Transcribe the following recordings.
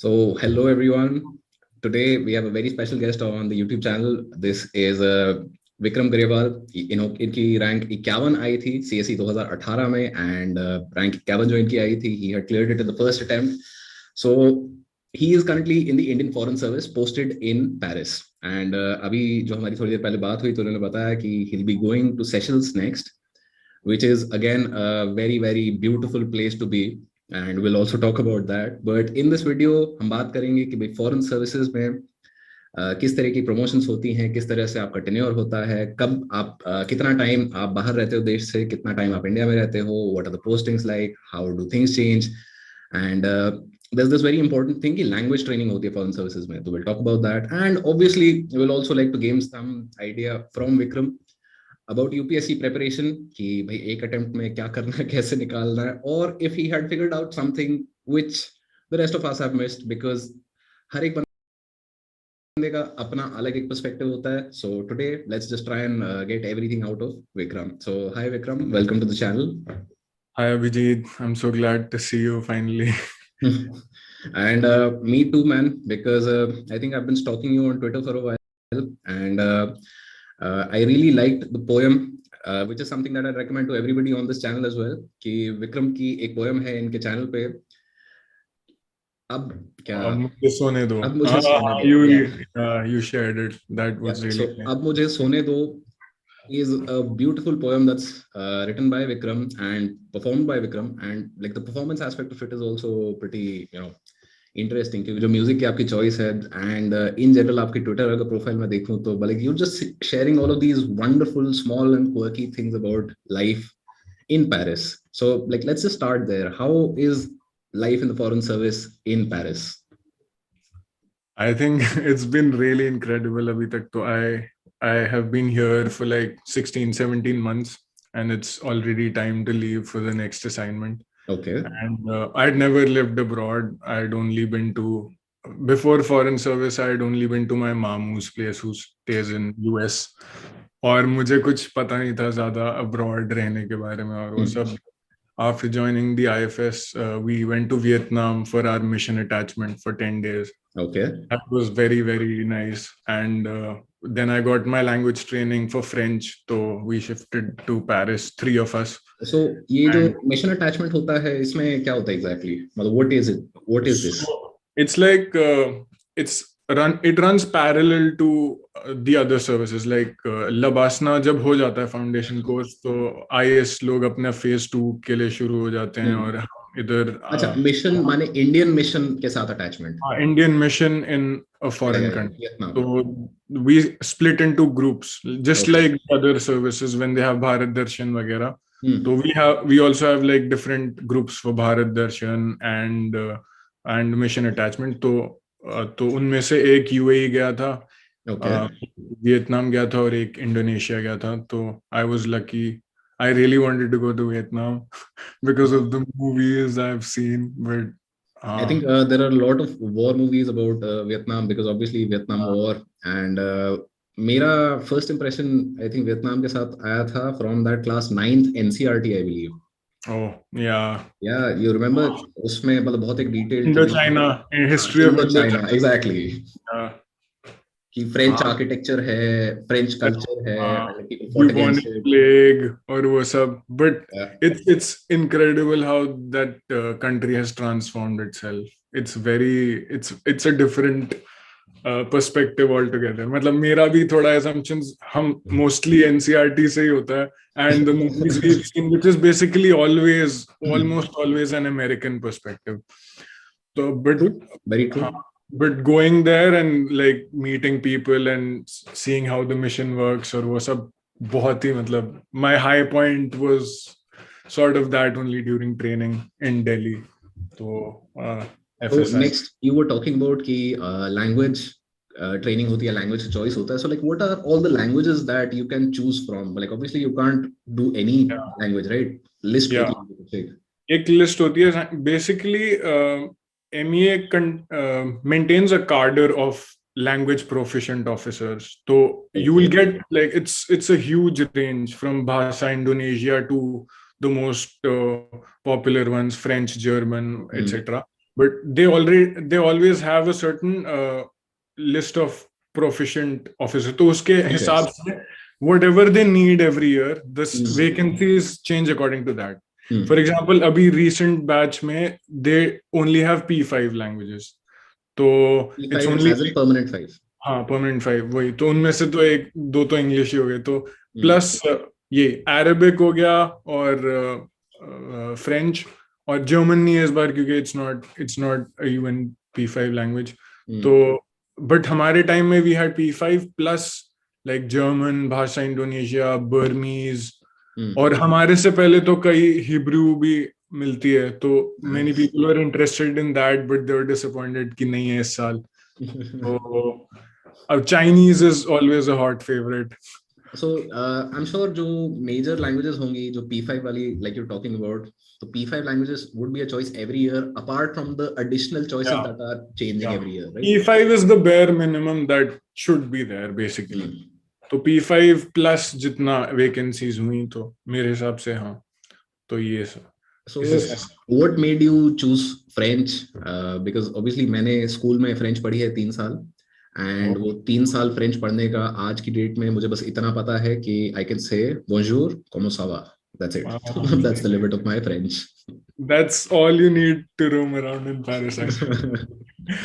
Hello everyone. Today we have a very special guest on the YouTube channel. This is Vikram Grewal. इनकी rank 51 आई थी CSE 2018 में and rank 51 जो इनकी आई थी, he had cleared it in the first attempt. So he is currently in the Indian Foreign Service, posted in Paris. And अभी जो हमारी थोड़ी देर पहले बात हुई तो उन्होंने बताया कि he'll be going to Seychelles next, which is again a very beautiful place to be. And we'll also talk about that. But in this video हम बात करेंगे कि भाई फॉरेन सर्विसेज में किस तरह की प्रमोशंस होती हैं, किस तरह से आपका टेन्योर होता है, कब आप कितना टाइम आप बाहर रहते हो देश से, कितना टाइम आप इंडिया में रहते हो, what are the postings like, how do things change, and there's this very important thing कि language training होती है foreign services में. So we'll talk about that, and obviously we'll also like to gain some idea from Vikram about UPSC preparation कि भाई एक attempt में क्या करना है, कैसे निकालना है, और if he had figured out something which the rest of us have missed, because हर एक बंदे का अपना अलग एक पर्सपेक्टिव होता है. So today let's just try and get everything out of Vikram. So hi Vikram, welcome to the channel. Hi Abhijit, I'm so glad to see you finally. And me too, man, because I think I've been stalking you on Twitter for a while, and I really liked the poem, which is something that I recommend to everybody on this channel as well. कि विक्रम की एक poem है इनके channel पे. अब क्या मुझे सोने दो. अब मुझे सोने दो. You shared it. That was really So nice. अब मुझे सोने दो is a beautiful poem that's written by Vikram and performed by Vikram, and like the performance aspect of it is also pretty, interesting, क्योंकि जो music की आपकी choice है and in general आपकी ट्विटर अगर प्रोफाइल में देखूं तो like you just sharing all of these wonderful small and quirky things about life in Paris. So like let's just start there. How is life in the foreign service in Paris? I think it's been really incredible abhi tak to I have been here for like 16-17 months and it's already time to leave for the next assignment. Okay. And I'd never lived abroad. I'd only been to, before foreign service, I'd only been to my mamu's place who stays in US. और मुझे कुछ पता नहीं था ज़्यादा abroad रहने के बारे में और वो सब. After joining the IFS, we went to Vietnam for our mission attachment for 10 days. Okay. That was very nice. And then I got my language training for French. So we shifted to Paris, 3 of us. So ये जो mission attachment होता है इसमें क्या होता है exactly? मतलब what is it? What is this? It's like it runs parallel to the other services. Like LBSNAA जब हो जाता है फाउंडेशन कोर्स तो IAS लोग अपना phase 2 के लिए शुरू हो जाते हैं और इधर अच्छा मिशन माने इंडियन मिशन के साथ attachment. Indian mission in a foreign country. So we split into groups just like other services when they have Bharat Darshan वगैरह. So we also have like different groups for Bharat Darshan and mission attachment. तो उनमें से एक UAE गया था, Vietnam गया था और एक इंडोनेशिया गया था. तो I was lucky. I really wanted to go to Vietnam because of the movies I've seen, but I think there are a lot of war movies about Vietnam because obviously Vietnam War, and मेरा first impression I think Vietnam के साथ आया था from that class 9th NCERT I believe. Oh yeah, you remember उसमें मतलब बहुत एक detailed Indochina, history of Indochina, exactly. कि फ्रेंच हाँ. आर्किटेक्चर है, फ्रेंच कल्चर है, bubonic plague और वो सब. But it's incredible how that country has transformed itself. It's a different perspective altogether. मतलब मेरा भी थोड़ा assumptions हम mostly NCERT से ही होता है, and the movies we've seen, which is basically almost always an American perspective. So but very true. But going there and like meeting people and seeing how the mission works और वो सब बहुत ही मतलब my high point was sort of that only during training in Delhi. So next you were talking about कि language training होती है, language choice होता है. So like what are all the languages that you can choose from? Like obviously you can't do any language, right? List होती है. एक list होती है basically. MEA maintains a cadre of language proficient officers. So you will get like it's a huge range from Bhasa Indonesia to the most popular ones, French, German, etc. but they always have a certain list of proficient officer. तो उसके हिसाब से whatever they need every year, the vacancies change according to that. For example, abhi recent batch mein they only have P5 languages. तो it's only permanent 5. हाँ permanent 5 वही तो उनमें से तो एक दो तो इंग्लिश ही हो गए तो प्लस ये अरेबिक हो गया और फ्रेंच और जर्मन नहीं है इस बार क्योंकि it's not even P5 language तो बट हमारे टाइम में we had P5 plus like German भाषा इंडोनेशिया बर्मीज और हमारे से पहले तो कई हिब्रू भी मिलती है तो many people were interested in that but they were disappointed कि नहीं है इस साल तो Chinese is always a hot favorite. So I'm sure जो major languages होंगी जो P5 वाली like you're talking about, so P5 languages would be a choice every year apart from the additional choices that are changing every year, right? P5 is the bare minimum that should be there basically. तो P5 plus जितना vacancies हुई तो मेरे हिसाब से हाँ तो ये सब. So what made you choose French? Because obviously मैंने स्कूल में French पढ़ी है 3 साल. एंड वो 3 साल फ्रेंच पढ़ने का आज की डेट में मुझे बस इतना पता है कि I can say bonjour, comment ça va, that's it. That's the limit of my French. That's all you need to roam around in Paris.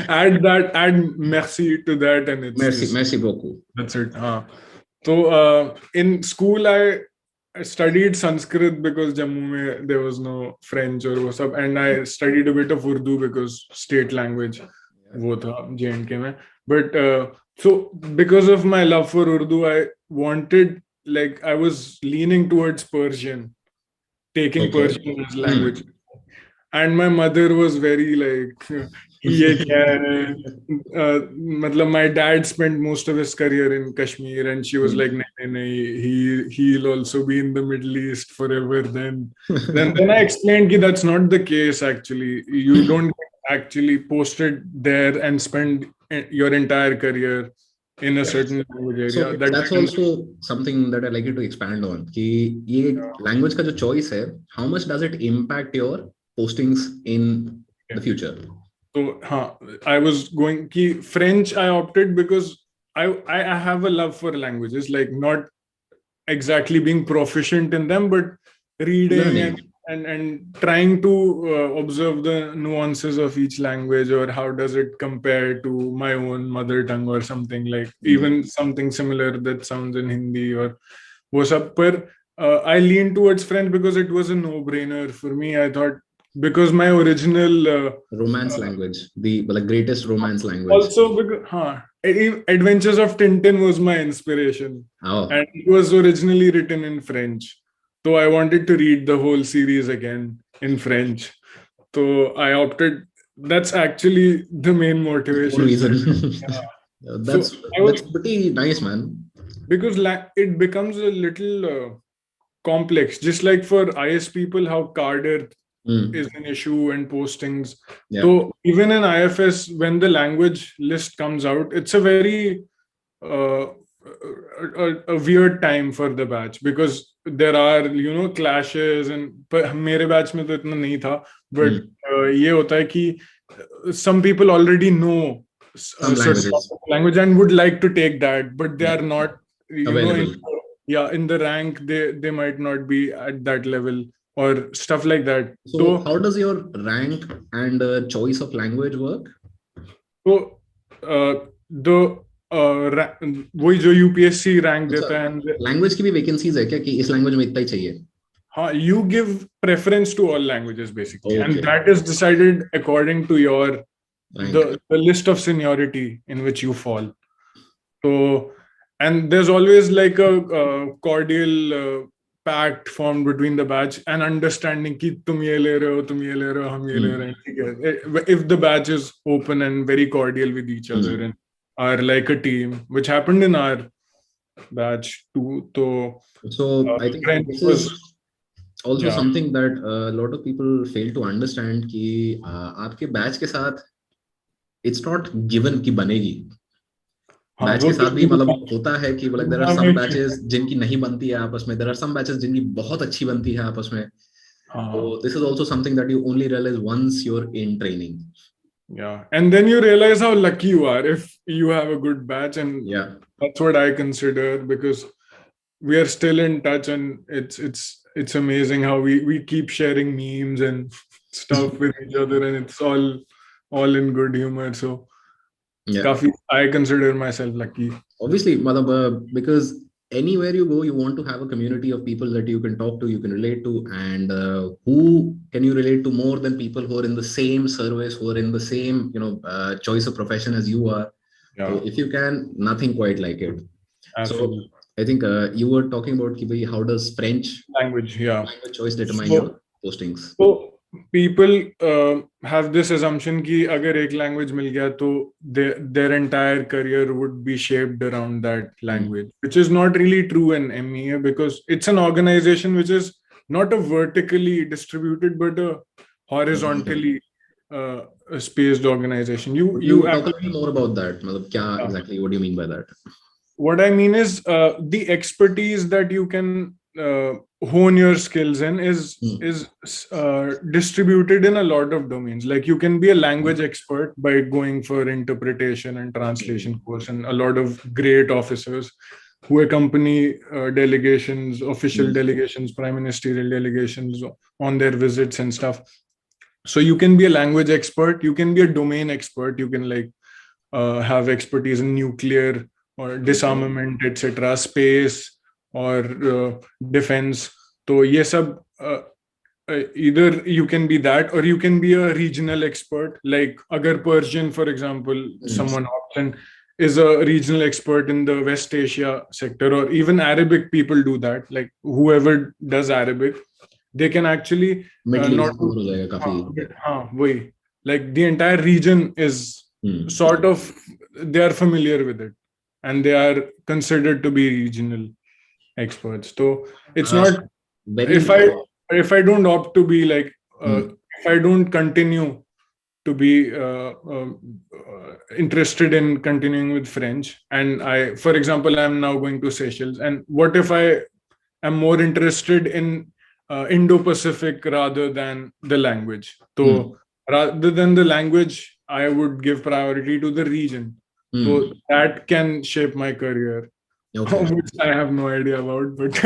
add merci to that and it's merci beaucoup. That's it. So in school I studied Sanskrit because Jammu mein there was no French or wo sab and I studied a bit of Urdu because state language wo tha J&K mein. But so because of my love for Urdu, I wanted, like, I was leaning towards Persian, taking Persian as language. And my mother was very like, ye kya hai? My dad spent most of his career in Kashmir, and she was like, nahi, he'll also be in the Middle East forever. Then I explained that that's not the case. Actually, you don't actually posted there and spend your entire career in a certain language area. So that's also something that I'd like you to expand on. कि ये language का जो choice है, how much does it impact your postings in the future? So I was going कि French I opted because I have a love for languages, like not exactly being proficient in them, but reading and trying to observe the nuances of each language or how does it compare to my own mother tongue or something like even something similar that sounds in Hindi or wo sab. But I leaned towards French because it was a no-brainer for me. I thought because my original romance language, the like greatest romance language. Also because Adventures of Tintin was my inspiration, and it was originally written in French. So I wanted to read the whole series again in French. So I opted. That's actually the main motivation. Reason. That's pretty nice, man. Because it becomes a little complex. Just like for IS people, how carded is an issue and postings. Yeah. So even in IFS, when the language list comes out, it's a very a weird time for the batch because there are clashes and मेरे batch में तो इतना नहीं था but ये होता है कि some people already know certain language and would like to take that but they are not in the rank they might not be at that level or stuff like that. So how does your rank and choice of language work? So वही जो UPSC rank देता है language की भी vacancies है क्या कि इस लैंग्वेज में इतना ही चाहिए? हाँ, you give preference to all languages basically, and that is decided according to your the list of seniority in which you fall. So, and there's always like a cordial pact formed between the batch and understanding कि तुम ये ले रहे हो, तुम ये ले रहे हो, हम ये ले रहे हैं, ठीक है. If the batch is open and very cordial with each other and are like a team, which happened in our batch too. So I think this is also something that a lot of people fail to understand कि आपके batch के साथ it's not given कि बनेगी. Batch के साथ भी मतलब होता है कि there are some batches जिनकी नहीं बनती है आपस में, there are some batches जिनकी बहुत अच्छी बनती है आपस में. So this is also something that you only realize once you're in training. Yeah, and then you realize how lucky you are if you have a good batch, and yeah, that's what I consider, because we are still in touch, and it's amazing how we keep sharing memes and stuff with each other, and it's all in good humor. So yeah. I consider myself lucky. Obviously, because anywhere you go, you want to have a community of people that you can talk to, you can relate to, and who can you relate to more than people who are in the same service, who are in the same choice of profession as you are. Yeah. So if you can, nothing quite like it. Absolutely. So I think you were talking about how does French language choice determine your postings? So people have this assumption कि अगर एक language मिल गया तो their entire career would be shaped around that language, which is not really true in MEA, because it's an organization which is not a vertically distributed but a horizontally spaced organization. You talk a little more about that. Exactly what do you mean by that? What I mean is the expertise that you can hone your skills in is distributed in a lot of domains. Like you can be a language expert by going for interpretation and translation course, and a lot of great officers who accompany delegations, official delegations, prime ministerial delegations on their visits and stuff. So you can be a language expert, you can be a domain expert, you can have expertise in nuclear or disarmament, etc., space or defense. So yes, either you can be that, or you can be a regional expert. Like agar Persian, for example, someone often is a regional expert in the West Asia sector, or even Arabic people do that. Like whoever does Arabic, they can actually not like the entire region is sort of, they are familiar with it, and they are considered to be regional experts. So it's not, if I don't opt to be like if I don't continue to be interested in continuing with French, and I, for example, I'm now going to Seychelles, and what if I am more interested in Indo-Pacific rather than the language? So rather than the language, I would give priority to the region. So that can shape my career, which I have no idea about, but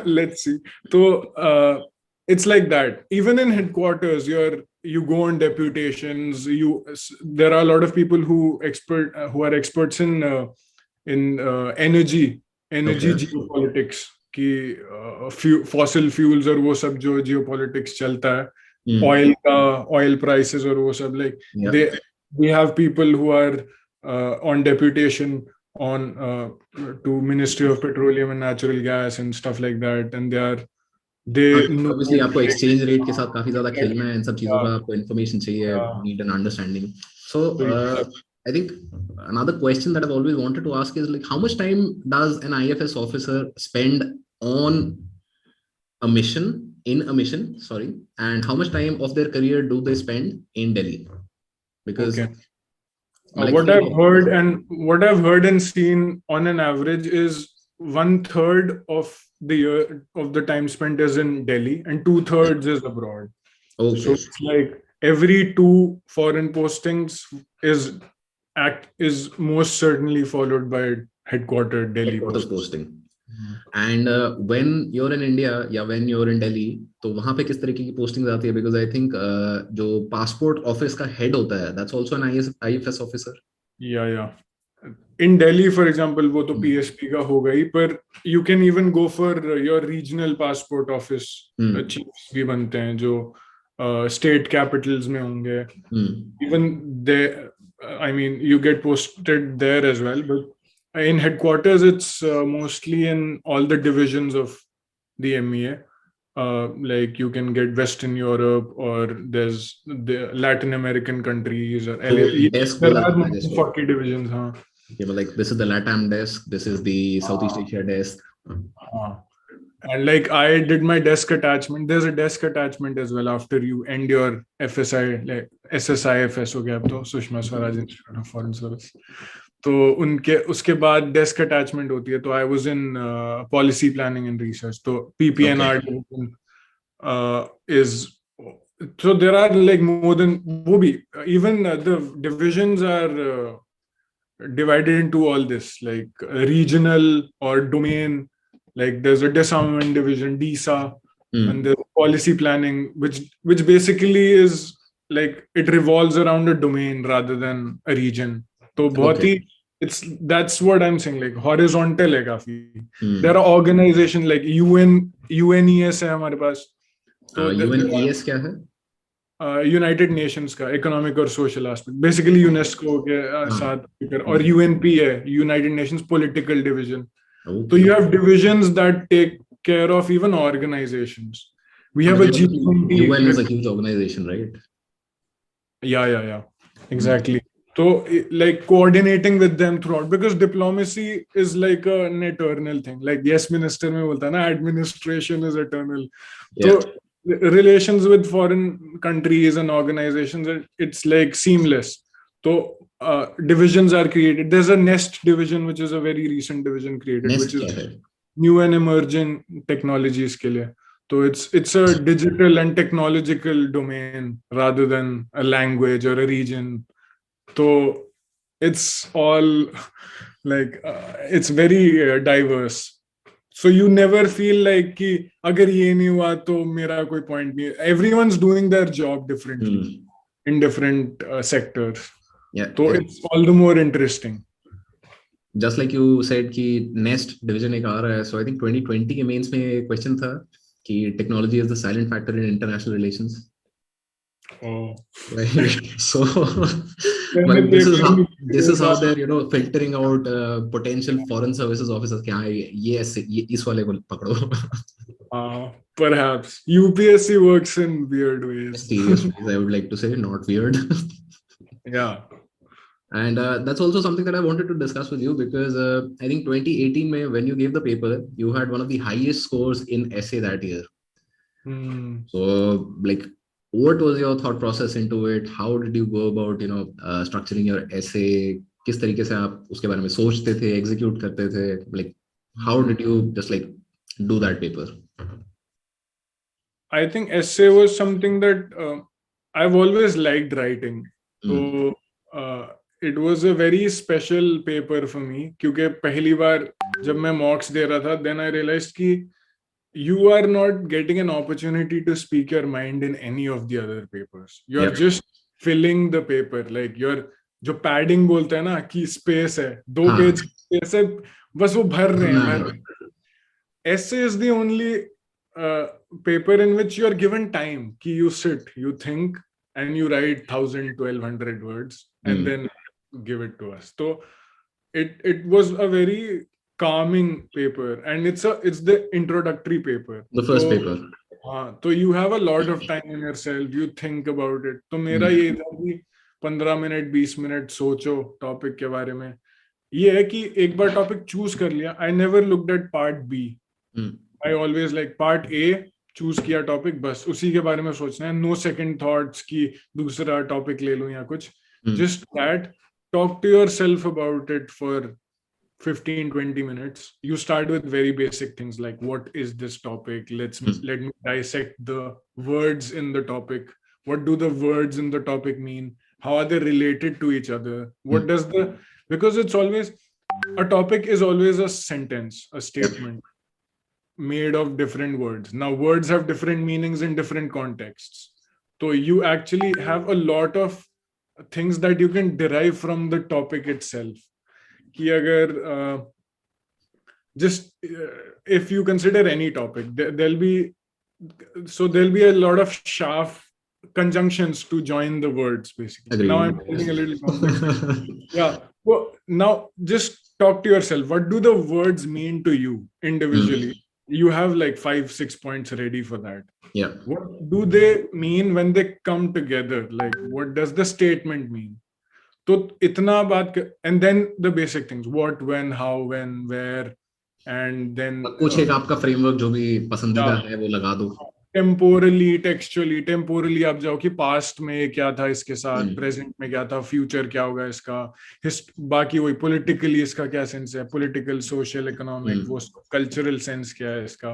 let's see. So it's like that. Even in headquarters, you go on deputations. There are a lot of people who are experts in energy geopolitics, कि fossil fuels और वो सब जो geopolitics चलता है, oil prices और वो सब, like we have people who are on deputation on to Ministry of Petroleum and Natural Gas and stuff like that, and obviously आपको exchange rate के साथ काफी ज़्यादा खेलना है, इन सब चीजों का आपको information चाहिए, need an understanding. So I think another question that I've always wanted to ask is like, how much time does an IFS officer spend on a mission, and how much time of their career do they spend in Delhi? Because what I've heard and seen on an average is 1/3 of the year of the time spent is in Delhi and 2/3 is abroad. So it's like every 2 foreign postings is most certainly followed by headquartered Delhi posting. And when you're in India, when you're in Delhi, तो वहाँ पे किस तरीके की postings आती है? Because I think जो passport office का head होता है, that's also an IFS officer. Yeah. In Delhi, for example, वो तो PSP का हो गई, पर you can even go for your regional passport office chiefs भी बनते हैं जो state capitals में होंगे. Even there, I mean, you get posted there as well, but in headquarters, it's mostly in all the divisions of the MEA. Like you can get Western Europe, or there's the Latin American countries, or there are 40 divisions. Like this is the LATAM desk, this is the Southeast Asia desk. And like I did my desk attachment. There's a desk attachment as well after you end your FSI, like SSIFS हो गया अब तो, Sushma Swaraj Institute of Foreign Service. तो उनके उसके बाद desk attachment होती है. तो I was in policy planning and research, तो PPNR is, so there are like more than wo bhi, even the divisions are divided into all this, like regional or domain, like there's a disarmament division, DISA, and there's policy planning, which basically is like it revolves around a domain rather than a region. So bahut hi, that's what I'm saying, like horizontal hai kafi. There are organizations like UNES hai hamare paas. तो UNES क्या है? United Nations का economic और social aspect, basically UNESCO के साथ, और UNP है, United Nations political division. तो you have divisions that take care of even organisations. We have a G20. UN is a huge organization, right? Yeah, exactly. So like coordinating with them throughout, because diplomacy is like an eternal thing. Like yes minister में बोलता है ना, administration is eternal. So relations with foreign countries and organizations, it's like seamless. So divisions are created. There's a NEST division, which is a very recent division created, which is new and emerging technologies के लिए. So it's a digital and technological domain rather than a language or a region. So it's all like it's very diverse. So you never feel like कि अगर ये नहीं हुआ तो मेरा कोई point नहीं. Everyone's doing their job differently in different sectors. So it's all the more interesting. Just like you said कि next division एक आ रहा है. So I think 2020 के mains में question था कि technology is the silent factor in international relations. Oh. Right. So well, this is how they're filtering out potential foreign services officers कि हाँ ये इस वाले को पकड़ो. Perhaps UPSC works in weird ways. Serious ways, I would like to say, not weird. Yeah. And that's also something that I wanted to discuss with you, because I think 2018 May, when you gave the paper, you had one of the highest scores in essay that year. So like, what was your thought process into it? How did you go about structuring your essay? किस तरीके से आप उसके बारे में सोचते थे, execute करते थे? Like, how did you just like do that paper? I think essay was something that I've always liked writing. So it was a very special paper for me, क्योंकि पहली बार जब मैं mocks दे रहा था, then I realized कि you are not getting an opportunity to speak your mind in any of the other papers. You are just filling the paper. Like your जो padding बोलते हैं ना कि space है, 2 पेज space है, बस वो भर रहे हैं. Essay is the only paper in which you are given time. कि you sit, you think, and you write 1,000-1,200 words and then give it to us. So it was a very calming paper, and it's the introductory paper, the first paper. So you have a lot of time in yourself, you think about it. तो मेरा ये था कि 15 minute 20 minute सोचो topic के बारे में. ये है कि एक बार टॉपिक चूज कर लिया, I never looked at part B. I always like part A, choose किया टॉपिक, बस उसी के बारे में सोचना है. नो सेकंड थॉट्स कि दूसरा टॉपिक ले लूं या कुछ. Just that, talk to yourself about it for 15-20 minutes. You start with very basic things like, what is this topic? Let me dissect the words in the topic. What do the words in the topic mean? How are they related to each other? What does because it's always, a topic is always a sentence, a statement made of different words. Now words have different meanings in different contexts. So you actually have a lot of things that you can derive from the topic itself. कि अगर just if you consider any topic, there'll be a lot of sharp conjunctions to join the words, basically. Agreed. Now I'm getting a little complex. Yeah. Well, now just talk to yourself. What do the words mean to you individually? You have like 5-6 points ready for that. Yeah. What do they mean when they come together? Like, what does the statement mean? तो इतना बात and then the basic things, what, when, how, when, where, and then कुछ एक आपका framework जो भी पसंदीदा है वो लगा दो. Temporally, textually, temporally आप जाओ कि past में क्या था इसके साथ, present में क्या था, future क्या होगा इसका, बाकी वही politically इसका क्या sense है, political, social, economic, वो cultural sense क्या है इसका.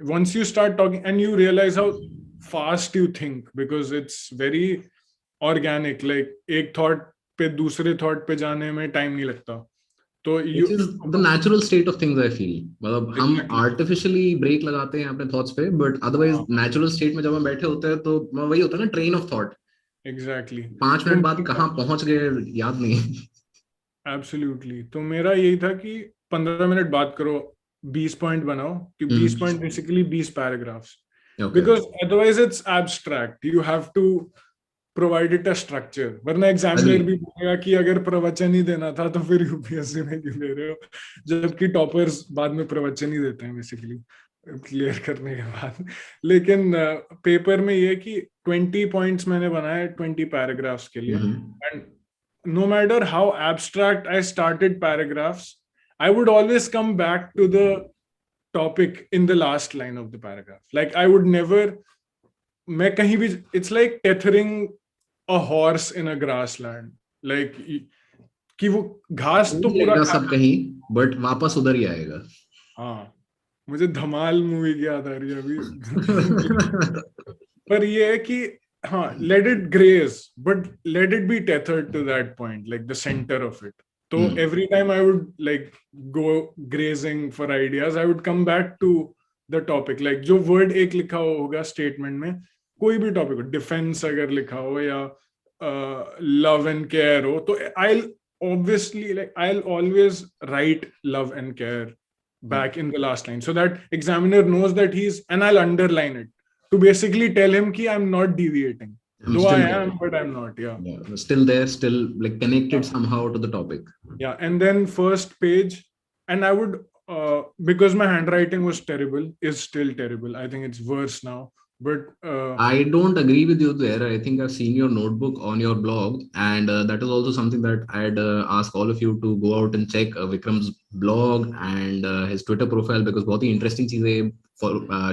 once you start talking and you realize how fast you think, because it's very organic, like एक thought पे दूसरे thought पे जाने में time नहीं लगता. तो Which is the natural state of things, I feel. मतलब हम artificially break लगाते हैं अपने thoughts पे, but otherwise natural state में जब हम बैठे होते हैं तो वही होता है ना, train of thought. Exactly. 5 minute बाद कहाँ पहुंच गए याद नहीं. Absolutely. तो मेरा यही था कि 15 मिनट बात करो, 20 पॉइंट बनाओ, कि 20 point basically 20 paragraphs, because otherwise it's abstract. You have to provide it a structure, वरना एग्जामिनर भी बोलेगा कि अगर प्रवचन ही देना था तो फिर यूपीएससी में क्यों ले रहे हो, जबकि टॉपर्स बाद में प्रवचन ही देते हैं बेसिकली क्लियर करने के बाद. लेकिन पेपर में ये कि 20 पॉइंट्स मैंने बनाए 20 पैराग्राफ्स के लिए, and no matter how abstract I started paragraphs, I would always come back to the topic in the last line of the paragraph. Like I would never, मैं कहीं भी, it's like tethering a horse in a grassland. Like कि वो घास तो पूरा सब कहीं, but वापस उधर ही आएगा. हाँ, मुझे धमाल मूवी की याद आ रही है अभी. पर ये है कि हाँ, let it graze, but let it be tethered to that point, like the center of it. So every time I would like go grazing for ideas, I would come back to the topic. Like जो word एक लिखा होगा statement में, कोई भी topic हो, defense अगर लिखा हो या love and care हो, तो I'll always write love and care back in the last line, so that examiner knows that and I'll underline it to basically tell him ki I'm not deviating. Though I am, but I'm not. Yeah. Still there, still like connected somehow to the topic. Yeah. And then first page, and I would, because my handwriting was terrible, is still terrible. I think it's worse now. But I don't agree with you there. I think I've seen your notebook on your blog, and that is also something that I'd ask all of you to go out and check Vikram's blog and his Twitter profile, because बहुत ही interesting चीजें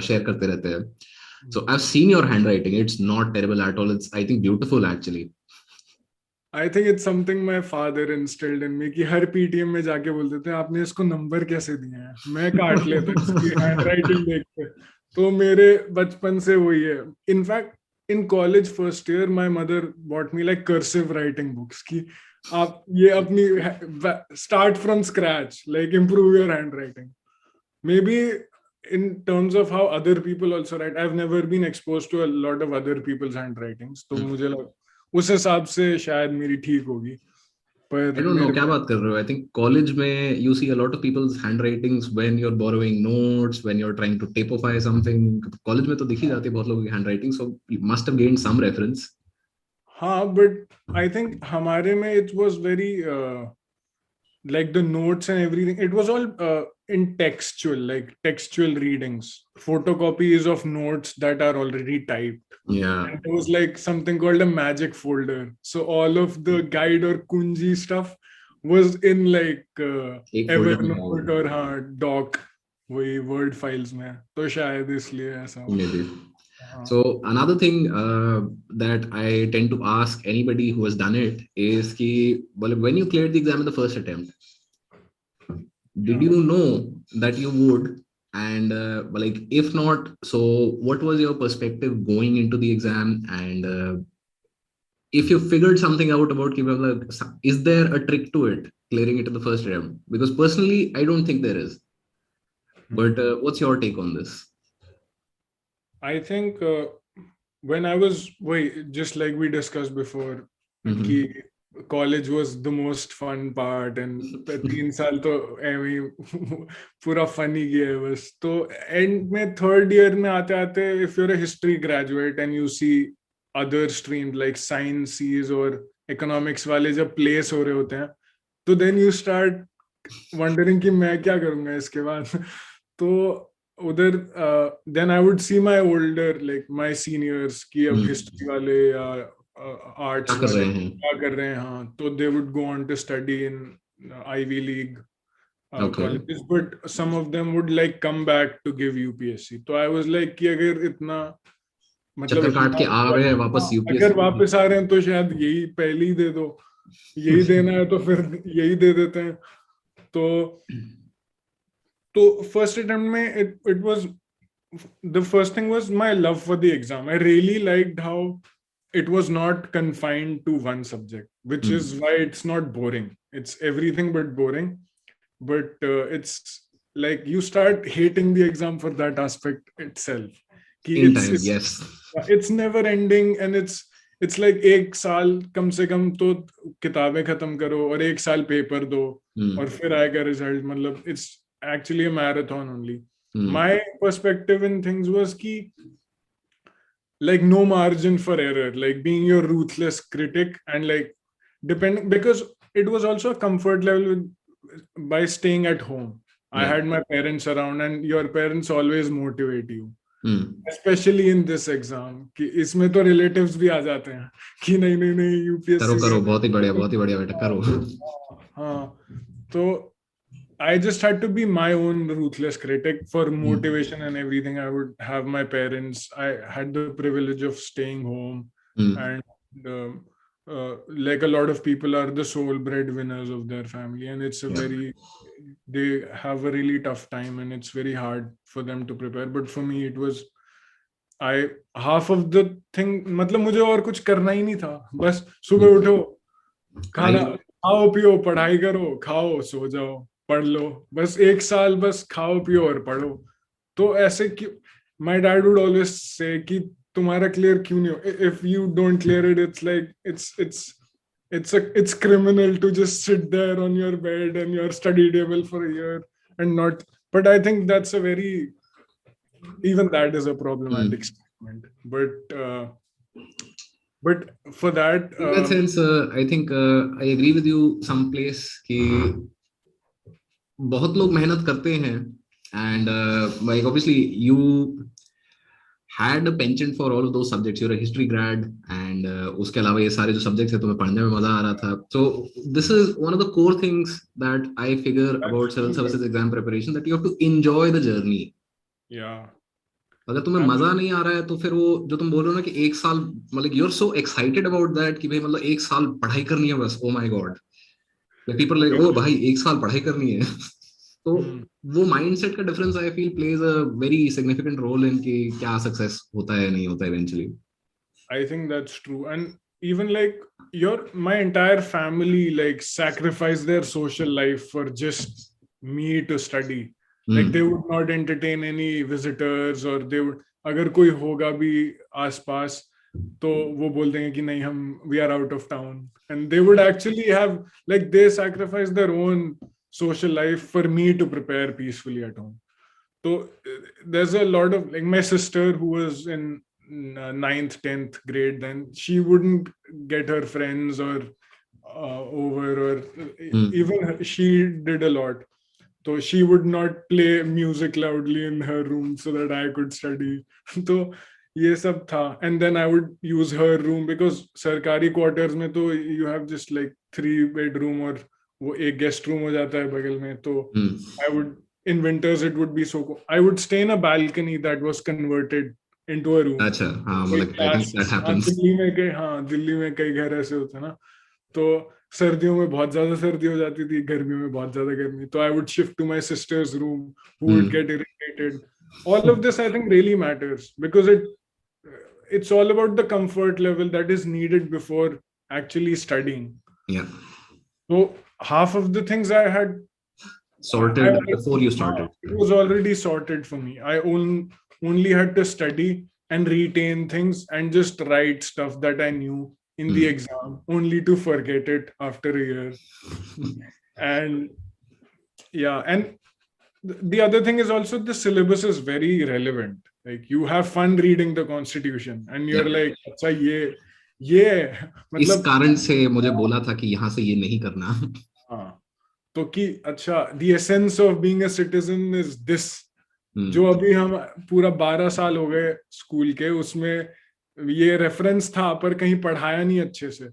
share करते रहते हैं. So I've seen your handwriting. It's not terrible at all. It's, I think, beautiful actually. I think it's something my father instilled in me कि हर PTM में जाके बोलते थे आपने इसको नंबर कैसे दिए हैं, मैं काट लेता इसकी हैंडराइटिंग देख के. तो मेरे बचपन से वही है. In fact in college first year my mother bought me like cursive writing books कि आप ये अपनी start from scratch, like improve your handwriting. Maybe in terms of how other people also write, I've never been exposed to a lot of other people's handwritings, तो मुझे लगा उस हिसाब से शायद मेरी ठीक होगी. I don't know क्या बात कर रहे हो. I think college में you see a lot of people's handwritings when you're borrowing notes, when you're trying to typify something. College में तो दिखी जाती है बहुत लोगों की handwriting, so you must have gained some reference. हाँ, but I think हमारे में it was very like the notes and everything, it was all in textual, like textual readings, photocopies of notes that are already typed. Yeah. And it was like something called a magic folder. So all of the guide or kunji stuff was in like Evernote or doc, वही word files में. तो शायद इसलिए ऐसा. Maybe. So another thing that I tend to ask anybody who has done it is कि, well, when you cleared the exam in the first attempt, did you know that you would? And like, if not, so what was your perspective going into the exam? And if you figured something out about, is there a trick to it, clearing it in the first attempt? Because personally, I don't think there is. But what's your take on this? I think when I was, just like we discussed before, college was the most fun part, and 3 साल तो पूरा funny गया बस. तो end में third year में आते if you're a history graduate and you see other streams like sciences or economics वाले जब place हो रहे होते हैं, तो then you start wondering कि मैं क्या करूँगा इसके बाद. तो उधर then I would see my older, like my seniors कि अब history वाले या arts वाले क्या कर रहे हैं. हाँ, तो they would go on to study in Ivy League colleges, but some of them would like come back to give UPSC. तो I was like कि अगर इतना मतलब काट के आ रहे हैं वापस UPSC, अगर वापस आ रहे हैं तो शायद यही पहले ही दे दो, यही देना है तो फिर यही दे देते हैं. तो फर्स्ट अटेम्प्ट में it was the first thing was my love for the exam. I really liked how it was not confined to one subject, which is why it's not boring. It's everything but boring. But it's like you start hating the exam for that aspect itself. In time, yes. It's never ending, and it's like एक साल कम से कम तो किताबें खत्म करो और एक साल पेपर दो और फिर आएगा रिजल्ट. मतलब it's actually a marathon only. My perspective in things was ki like no margin for error, like being your ruthless critic, and like depending, because it was also a comfort level by staying at home. I had my parents around, and your parents always motivate you. Especially in this exam कि इसमें तो relatives भी आ जाते हैं कि नहीं नहीं नहीं UPSC करो बहुत ही बढ़िया बेटा करो. हाँ, तो I just had to be my own ruthless critic for motivation and everything. I would have my parents. I had the privilege of staying home, and like a lot of people are the sole breadwinners of their family, and it's they have a really tough time, and it's very hard for them to prepare. But for me, it was half of the thing. मतलब मुझे और कुछ करना ही नहीं था, बस सुबह उठो, खाना खाओ पियो, पढ़ाई करो, खाओ सो जाओ, पढ़ लो, बस एक साल बस खाओ पियो और पढ़ो. तो ऐसे क्यों, my dad would always say कि तुम्हारा क्लियर क्यों नहीं हो? If you don't clear it, it's like it's criminal to just sit there on your bed and your study table for a year and not. But I think that's a very, even that is a problematic statement. But for that, in that sense, I think I agree with you someplace कि बहुत लोग मेहनत करते हैं, and like obviously you had a penchant for all of those subjects. You're a history grad, and उसके अलावा ये सारे जो subjects है तुम्हें पढ़ने में मजा आ रहा था. So this is one of the core things that I figure about civil services exam preparation, that you have to enjoy the journey. Yeah. अगर तुम्हें मजा नहीं आ रहा है तो फिर वो जो तुम बोल रहे हो ना कि एक साल, मतलब you're so excited about that कि भाई मतलब एक साल पढ़ाई करनी है बस. Oh my God. Like people like, oh भाई एक साल पढ़ाई करनी है. तो वो माइंडसेट का difference I feel plays a very significant role in कि क्या सक्सेस होता है नहीं होता eventually. I think that's true. And even like my entire family like sacrificed their social life for just me to study. Like they would not entertain any visitors, or they would, अगर कोई होगा भी आसपास तो वो बोल देंगे कि नहीं हम we are out of town, and they would actually have like they sacrificed their own social life for me to prepare peacefully at home. So there's a lot of like my sister who was in 9th 10th grade, then she wouldn't get her friends or over, or even she did a lot. So she would not play music loudly in her room so that I could study. So ये सब था. And then I would use her room because सरकारी quarters में तो you have just like 3 bedroom और वो एक guest room हो जाता है बगल में. तो I would, in winters it would be so cold. I would stay in a balcony that was converted into a room. अच्छा, हाँ, मतलब I think that happens. Delhi में कई घर ऐसे होते हैं ना. तो सर्दियों में बहुत ज्यादा सर्दी हो जाती थी, गर्मियों में बहुत ज्यादा गर्मी. तो I would shift to my sister's room, who would get irritated. All of this I think really matters because it's all about the comfort level that is needed before actually studying. Yeah. So half of the things I had sorted before you started. It was already sorted for me. I only had to study and retain things and just write stuff that I knew in the exam, only to forget it after a year. And yeah, and the other thing is also the syllabus is very relevant. Like you have fun reading the Constitution, and you're like, अच्छा ये मतलब इस कारण से मुझे बोला था कि यहाँ से ये नहीं करना. हाँ, तो कि अच्छा the essence of being a citizen is this. जो अभी हम पूरा 12 साल हो गए स्कूल के, उसमें ये रेफरेंस था पर कहीं पढ़ाया नहीं अच्छे से.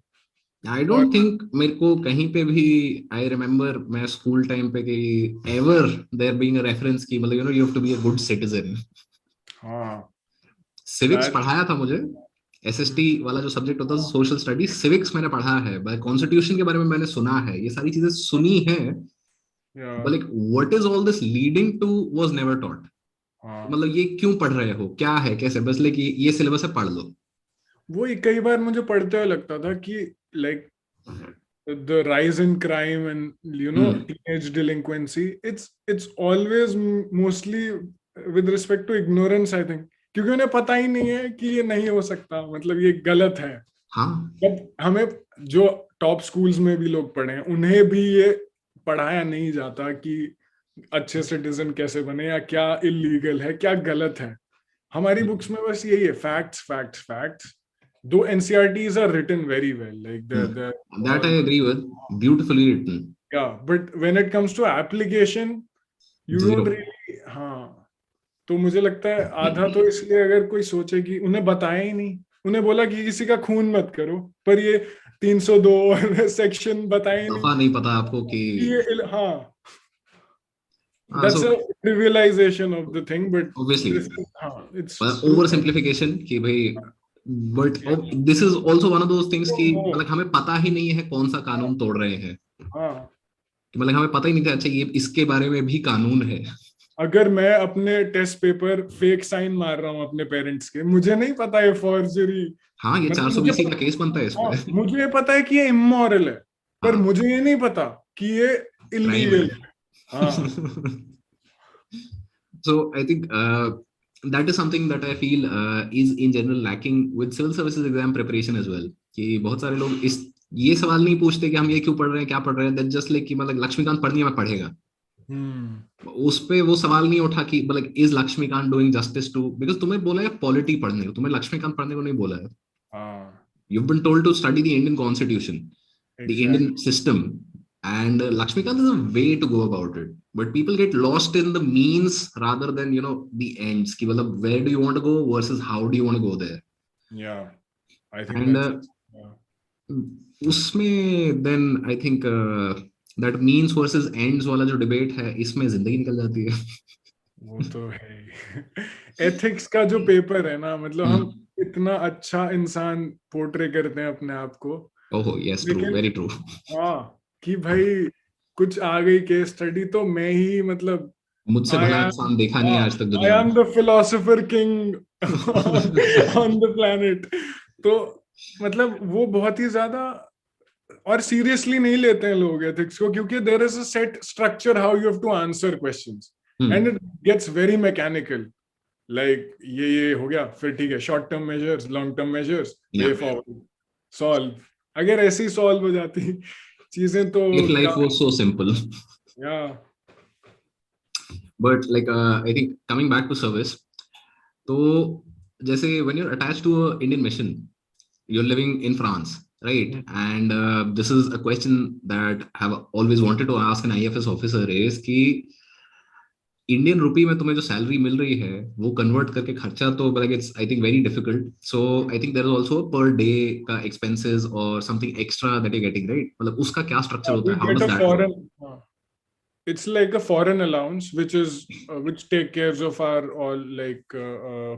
I don't think मेरे को कहीं पे भी I remember मैं स्कूल टाइम पे कि ever there being a reference की मतलब you know you have to be a good citizen. हाँ, civics पढ़ाया था मुझे. SST वाला जो सब्जेक्ट होता है सोशल स्टडीज, सिविक्स मैंने पढ़ा है, बाय कॉन्स्टिट्यूशन के बारे में मैंने सुना है, ये सारी चीजें सुनी है. But like what is all this leading to was never taught. मतलब ये क्यों पढ़ रहे हो, क्या है, कैसे, बस लाइक ये सिलेबस है, पढ़ लो। वो कई बार मुझे पढ़ते हुए लगता था कि like the rise in crime and teenage delinquency, it's always mostly with respect to ignorance, I think, क्योंकि उन्हें पता ही नहीं है कि ये नहीं हो सकता, मतलब ये गलत है। हाँ, जब हमें जो टॉप स्कूल्स में भी लोग पढ़े हैं उन्हें भी ये पढ़ाया नहीं जाता कि अच्छे सिटीजन कैसे बने या क्या इलीगल है क्या गलत है। हमारी बुक्स में बस यही है, facts facts facts. Though NCERTs are written very well, like that I agree with, beautifully written. yeah, but when it comes to application, you Zero. don't really, हाँ। तो मुझे लगता है आधा तो इसलिए अगर कोई सोचे कि उन्हें बताया ही नहीं, उन्हें बोला कि किसी का खून मत करो, पर ये 302 सेक्शन बताए दफा नहीं नहीं पता आपको कि ये हाँ, so that's a trivialization of the thing, but obviously हाँ, it's ओवर सिंप्लीफिकेशन कि भाई, but this is also one of those things कि मतलब हमें पता ही नहीं है कौन सा कानून तोड़ रहे हैं, हाँ। कि मतलब हमें पता ही नहीं था अच्छा ये इसके बारे में भी कानून है। अगर मैं अपने टेस्ट पेपर फेक साइन मार रहा हूँ अपने पेरेंट्स के, मुझे नहीं पता है फॉर्जरी, हाँ, ये मतलब 420 का केस बनता है इस हाँ, पे। मुझे पता है कि ये इमोरल है, पर हाँ, मुझे ये नहीं पता कि ये क्राइम है। इलीगल है। हाँ, So I think that is something that I feel is in general lacking with civil services exam preparation as well, कि बहुत सारे लोग इस ये सवाल नहीं पूछते कि हम ये क्यों पढ़ रहे हैं, क्या पढ़ रहे हैं, दैट जस्ट लाइक कि मतलब लक्ष्मीकांत पढ़नी है मैं पढ़ेगा, उस पे वो सवाल नहीं उठा कि मतलब is Laxmikant doing justice to, because तुम्हें बोला है पॉलिटी पढ़ने को, तुम्हें लक्ष्मीकांत पढ़ने को नहीं बोला है। You've been told to study the Indian constitution, the Indian system, and Lakshmikant is a way to go about it. But people get lost in the means rather than the ends. Ki, matlab, where do you want to go versus how do you want to go there? Yeah, I think And that's yeah. उसमें then I think that means versus ends वाला जो debate है, इसमें जिंदगी निकल जाती है। वो तो है। एथिक्स का जो पेपर है ना, मतलब हम इतना अच्छा इंसान पोर्ट्रे करते हैं अपने आप को, ओह यस, ट्रू, लेकिन वेरी ट्रू। हाँ, कि भाई कुछ आ गई केस स्टडी तो मैं ही मतलब मुझसे आई भला एम इंसान देखा नहीं है आज तक आई दुनिया में। Am the philosopher king on the planet. तो मतलब वो बहुत ही ज्यादा और सीरियसली नहीं लेते हैं लोग एथिक्स को, क्योंकि there is a set structure how you have to answer questions and it gets very mechanical. Like ये हो गया, फिर ठीक है, short term measures, long term measures, way forward, solve. अगर ऐसी सॉल्व हो जाती चीजें तो If life was so simple. या But like I think coming back to service, तो जैसे when you're attached to a Indian mission, you're living in France, right? And this is a question that I have always wanted to ask an IFS officer is कि Indian rupee में तुम्हें जो salary मिल रही है वो convert करके खर्चा तो like it's I think very difficult, so I think there is also per day का एक्सपेंसेस और something extra that you getting, right? मतलब उसका क्या स्ट्रक्चर होता we है, how get does a that work? foreign it's like a foreign allowance which is which take cares of our all like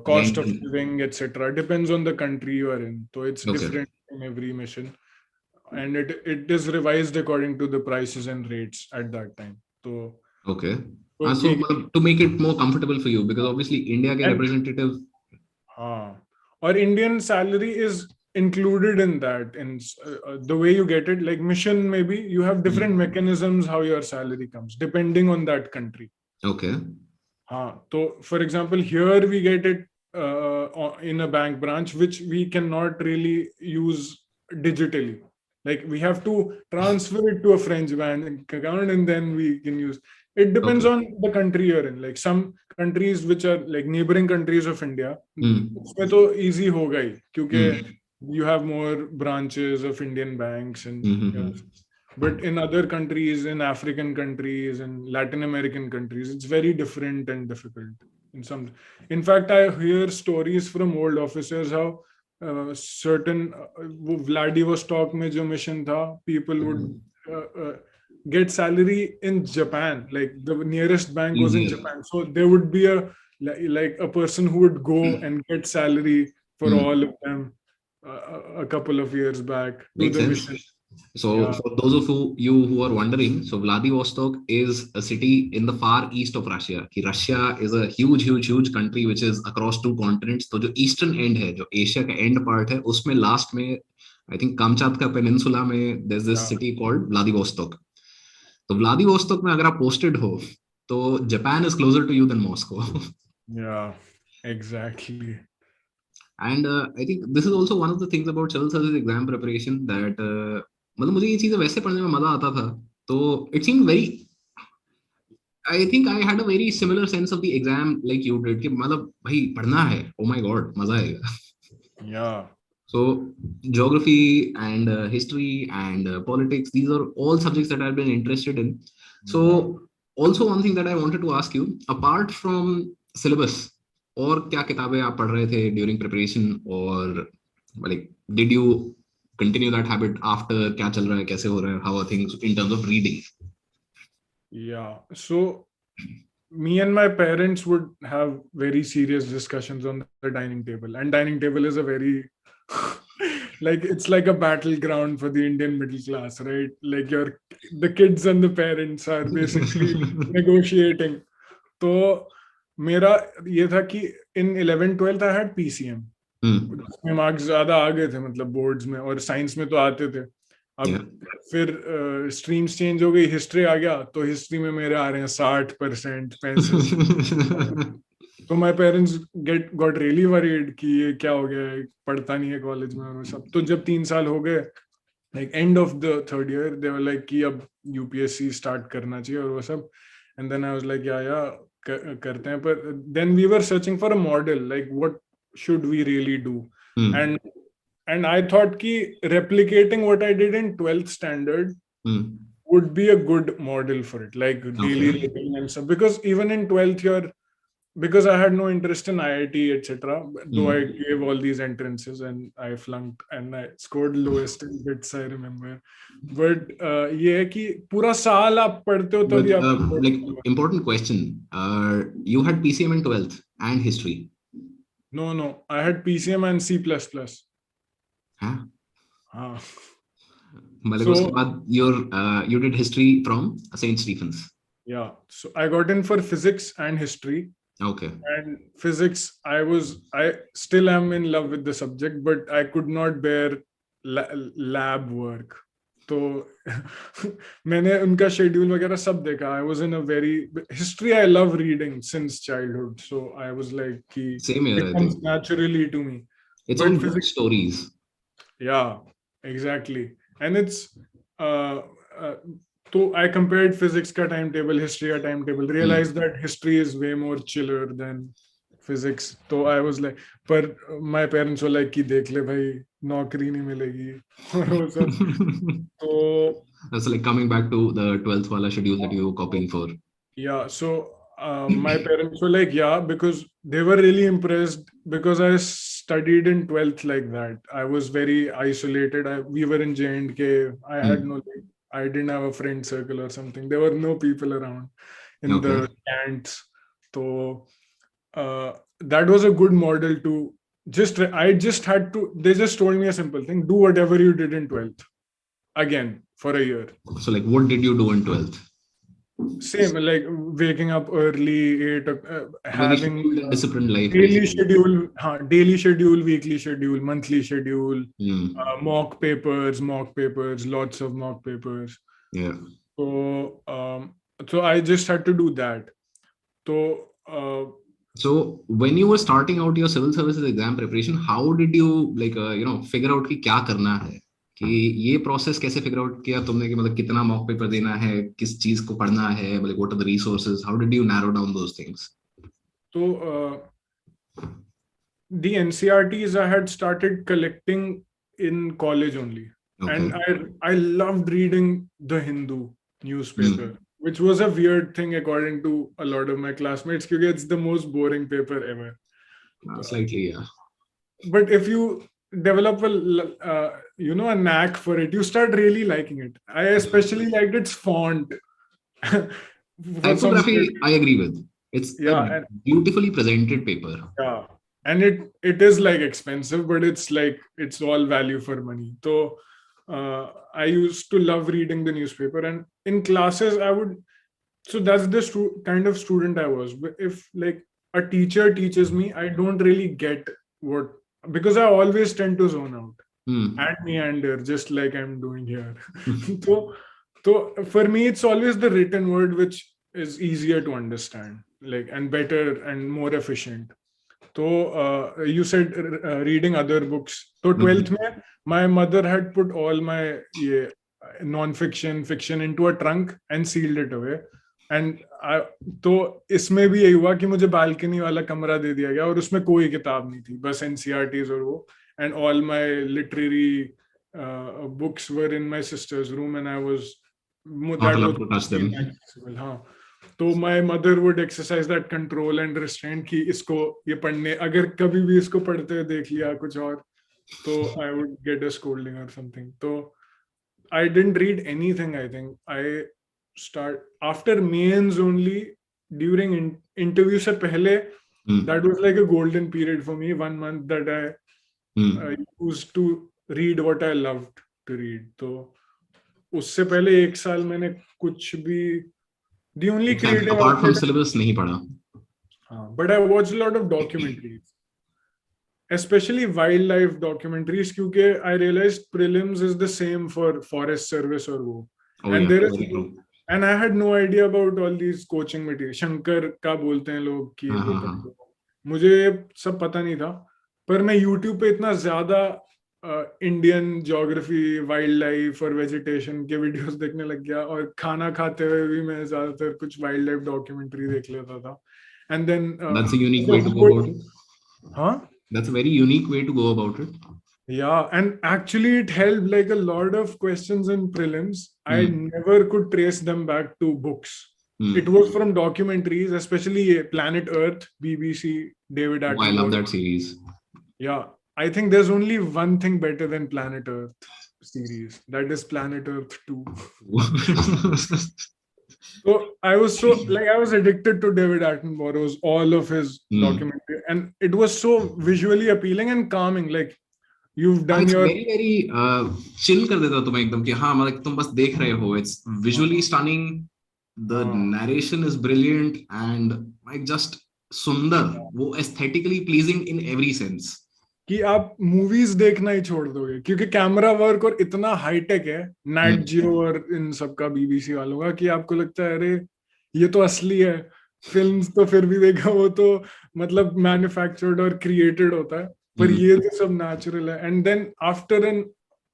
cost of rent? living, etc. Depends on the country you are in, so it's okay, different in every mission, and it is revised according to the prices and rates at that time. So okay. तो हाँ, so ये मतलब to make it more comfortable for you because obviously India के and representative. हाँ, और Indian salary is included in that, in the way you get it. Like mission, maybe you have different mechanisms how your salary comes depending on that country. Okay, हाँ, तो for example here we get it in a bank branch which we cannot really use digitally. Like we have to transfer it to a French bank account and then we can use. It depends okay. on the country you're in. Like some countries which are like neighboring countries of India, उसमें तो easy होगा ही क्योंकि you have more branches of Indian banks and but in other countries, in African countries, in Latin American countries, it's very different and difficult. In fact, I hear stories from old officers how certain Vladivostok में जो mission था, people would get salary in Japan. Like the nearest bank was in Japan, so there would be a like a person who would go and get salary for all of them a couple of years back to Makes the sense. mission. So for those of you who are wondering, so Vladivostok is a city in the far east of Russia. कि Russia is a huge country which is across two continents. तो जो eastern end है, जो Asia का end part है, उसमें last में I think Kamchatka Peninsula में there's this city called Vladivostok. तो Vladivostok में अगर आप posted हो, तो Japan is closer to you than Moscow. Yeah, exactly. And I think this is also one of the things about civil service exam preparation that मतलब मुझे ये चीजें वैसे पढ़ने में मजा आता था, तो it seemed very, I think I had a very similar sense of the exam like you did कि मतलब भाई पढ़ना है, oh my god मजा आएगा. Yeah. So geography and history and politics, these are all subjects that I've been interested in. So also one thing that I wanted to ask you, apart from syllabus, और क्या किताबें आप पढ़ रहे थे during preparation, or like did you continue that habit after? क्या चल रहा है, कैसे हो रहा है, how are things in terms of reading? Yeah, so me and my parents would have very serious discussions on the dining table, and dining table is a very like it's like a battleground for the Indian middle class, right? Like the kids and the parents are basically negotiating. तो मेरा ये था कि in 11th-12th I had PCM. उसमें marks ज्यादा आ गए थे मतलब बोर्ड्स में, और साइंस में तो आते थे. अब फिर स्ट्रीम्स चेंज हो गई, हिस्ट्री आ गया, तो हिस्ट्री में मेरे आ रहे हैं 60%, 65%. तो my parents got really worried कि ये क्या हो गया है, पढ़ता नहीं है कॉलेज में और सब. तो जब 3 साल हो गए, like end of the third year, they were like कि अब यूपीएससी स्टार्ट करना चाहिए और वो सब. And then I was like yeah करते हैं. पर then we were searching for a model, like what should we really do. And I thought ki replicating what I did in 12th standard would be a good model for it, like daily writing and stuff. Because even in 12th year, because I had no interest in IIT, etc., though I gave all these entrances and I flunked and I scored lowest in bits, I remember. But ये है कि पूरा साल आप पढ़ते हो तभी आप. Like important question, you had PCM in 12th and history? No, I had PCM and C++. हाँ. मतलब उसके बाद you did history from St. Stephen's. Yeah, so I got in for physics and history. Okay. And physics, I still am in love with the subject, but I could not bear lab work. तो मैंने उनका schedule वगैरह सब देखा. I was in a very history. I love reading since childhood, so I was like कि same here, it comes naturally to me. It's all good stories. Yeah, exactly. And it's so I compared physics ka timetable, history ka timetable, realized that history is way more chiller than physics. So I was like, but my parents were like कि देख ले भाई नौकरी नहीं मिलेगी और वो सब. So that's like coming back to the 12th wala schedule that you were copying for. Yeah, so my parents were like, yeah, because they were really impressed because I studied in 12th like that. I was very isolated. We were in J&K. I had I didn't have a friend circle or something. There were no people around in the camps. So that was a good model to I just had to, they just told me a simple thing: do whatever you did in 12th again for a year. So like what did you do in 12th? Same, like waking up early, having disciplined life, daily schedule, weekly schedule, monthly schedule, mock papers, lots of mock papers. Yeah. So I just had to do that. So when you were starting out your civil services exam preparation, how did you like figure out कि क्या करना है, कि ये process कैसे figure out किया तुमने, कि मतलब कितना मॉक पेपर देना है, किस चीज को पढ़ना है, मतलब what are the resources, how did you narrow down those things? तो the NCERTs I had started collecting in college only. And I loved reading the Hindu newspaper, which was a weird thing according to a lot of my classmates, because it's the most boring paper ever. Slightly, yeah. But if you develop a knack for it, you start really liking it. I especially liked its font. Typography, I agree with. It's a beautifully presented paper. Yeah, and it is like expensive, but it's like it's all value for money. So I used to love reading the newspaper, and in classes I would. So that's the kind of student I was. But if like a teacher teaches me, I don't really get what, because I always tend to zone out and meander, just like I'm doing here. so for me, it's always the written word which is easier to understand, like, and better and more efficient. So you said reading other books. So 12th mein, my mother had put all my non-fiction, fiction into a trunk and sealed it away. And तो इसमें भी यही हुआ कि मुझे balcony वाला कमरा दे दिया गया और उसमें कोई किताब नहीं थी, बस एनसीईआरटीज और वो, and all my literary books were in my sister's room and I was not allowed to touch them. हाँ, तो my mother would exercise that control and restraint कि इसको ये पढ़ने, अगर कभी भी इसको पढ़ते हुए देख लिया कुछ और, तो I would get a scolding और समथिंग. तो I didn't read anything. I think I start after mains only. During interview se pehle, that was like a golden period for me, 1 month that I used to read what I loved to read. तो उससे पहले 1 साल मैंने कुछ भी, the only creative apart from syllabus नहीं पढ़ा. But I watched a lot of documentaries, especially wildlife documentaries, क्योंकि I realized prelims is the same for forest service और वो, and there is true. And I had no idea about all these coaching material. Shankar का बोलते हैं लोग कि वो पढ़ो, मुझे सब पता नहीं था. पर मैं YouTube पे इतना ज्यादा इंडियन ज्योग्राफी, वाइल्ड लाइफ और वेजिटेशन के वीडियोस देखने लग गया, और खाना खाते हुए भी मैं ज्यादातर कुछ वाइल्ड लाइफ डॉक्यूमेंट्री देख लेता था. And then that's a unique way to go about it. Huh? That's a very unique way to go about it. Yeah, and actually it helped. Like a lot of questions in prelims, I never could trace them back to books. It was from documentaries, especially Planet Earth, BBC, David Attenborough. I love that series. Yeah, I think there's only one thing better than Planet Earth series. That is Planet Earth 2. So I was addicted to David Attenborough's, all of his documentary, and it was so visually appealing and calming. Like, you've done it's your very chill कर देता तुम्हें एकदम कि हाँ, मतलब तुम बस देख रहे हो. It's visually stunning, the narration is brilliant, and like just सुंदर, वो aesthetically pleasing in every sense. कि आप मूवीज देखना ही छोड़ दोगे, क्योंकि कैमरा वर्क और इतना हाईटेक है नेट जियो और इन सब का, बीबीसी वालों का, कि आपको लगता है अरे ये तो असली है. फिल्म्स तो फिर भी देखा, वो तो मतलब मैन्युफैक्चर्ड और क्रिएटेड होता है, पर ये तो सब नेचुरल है. एंड देन आफ्टर एन,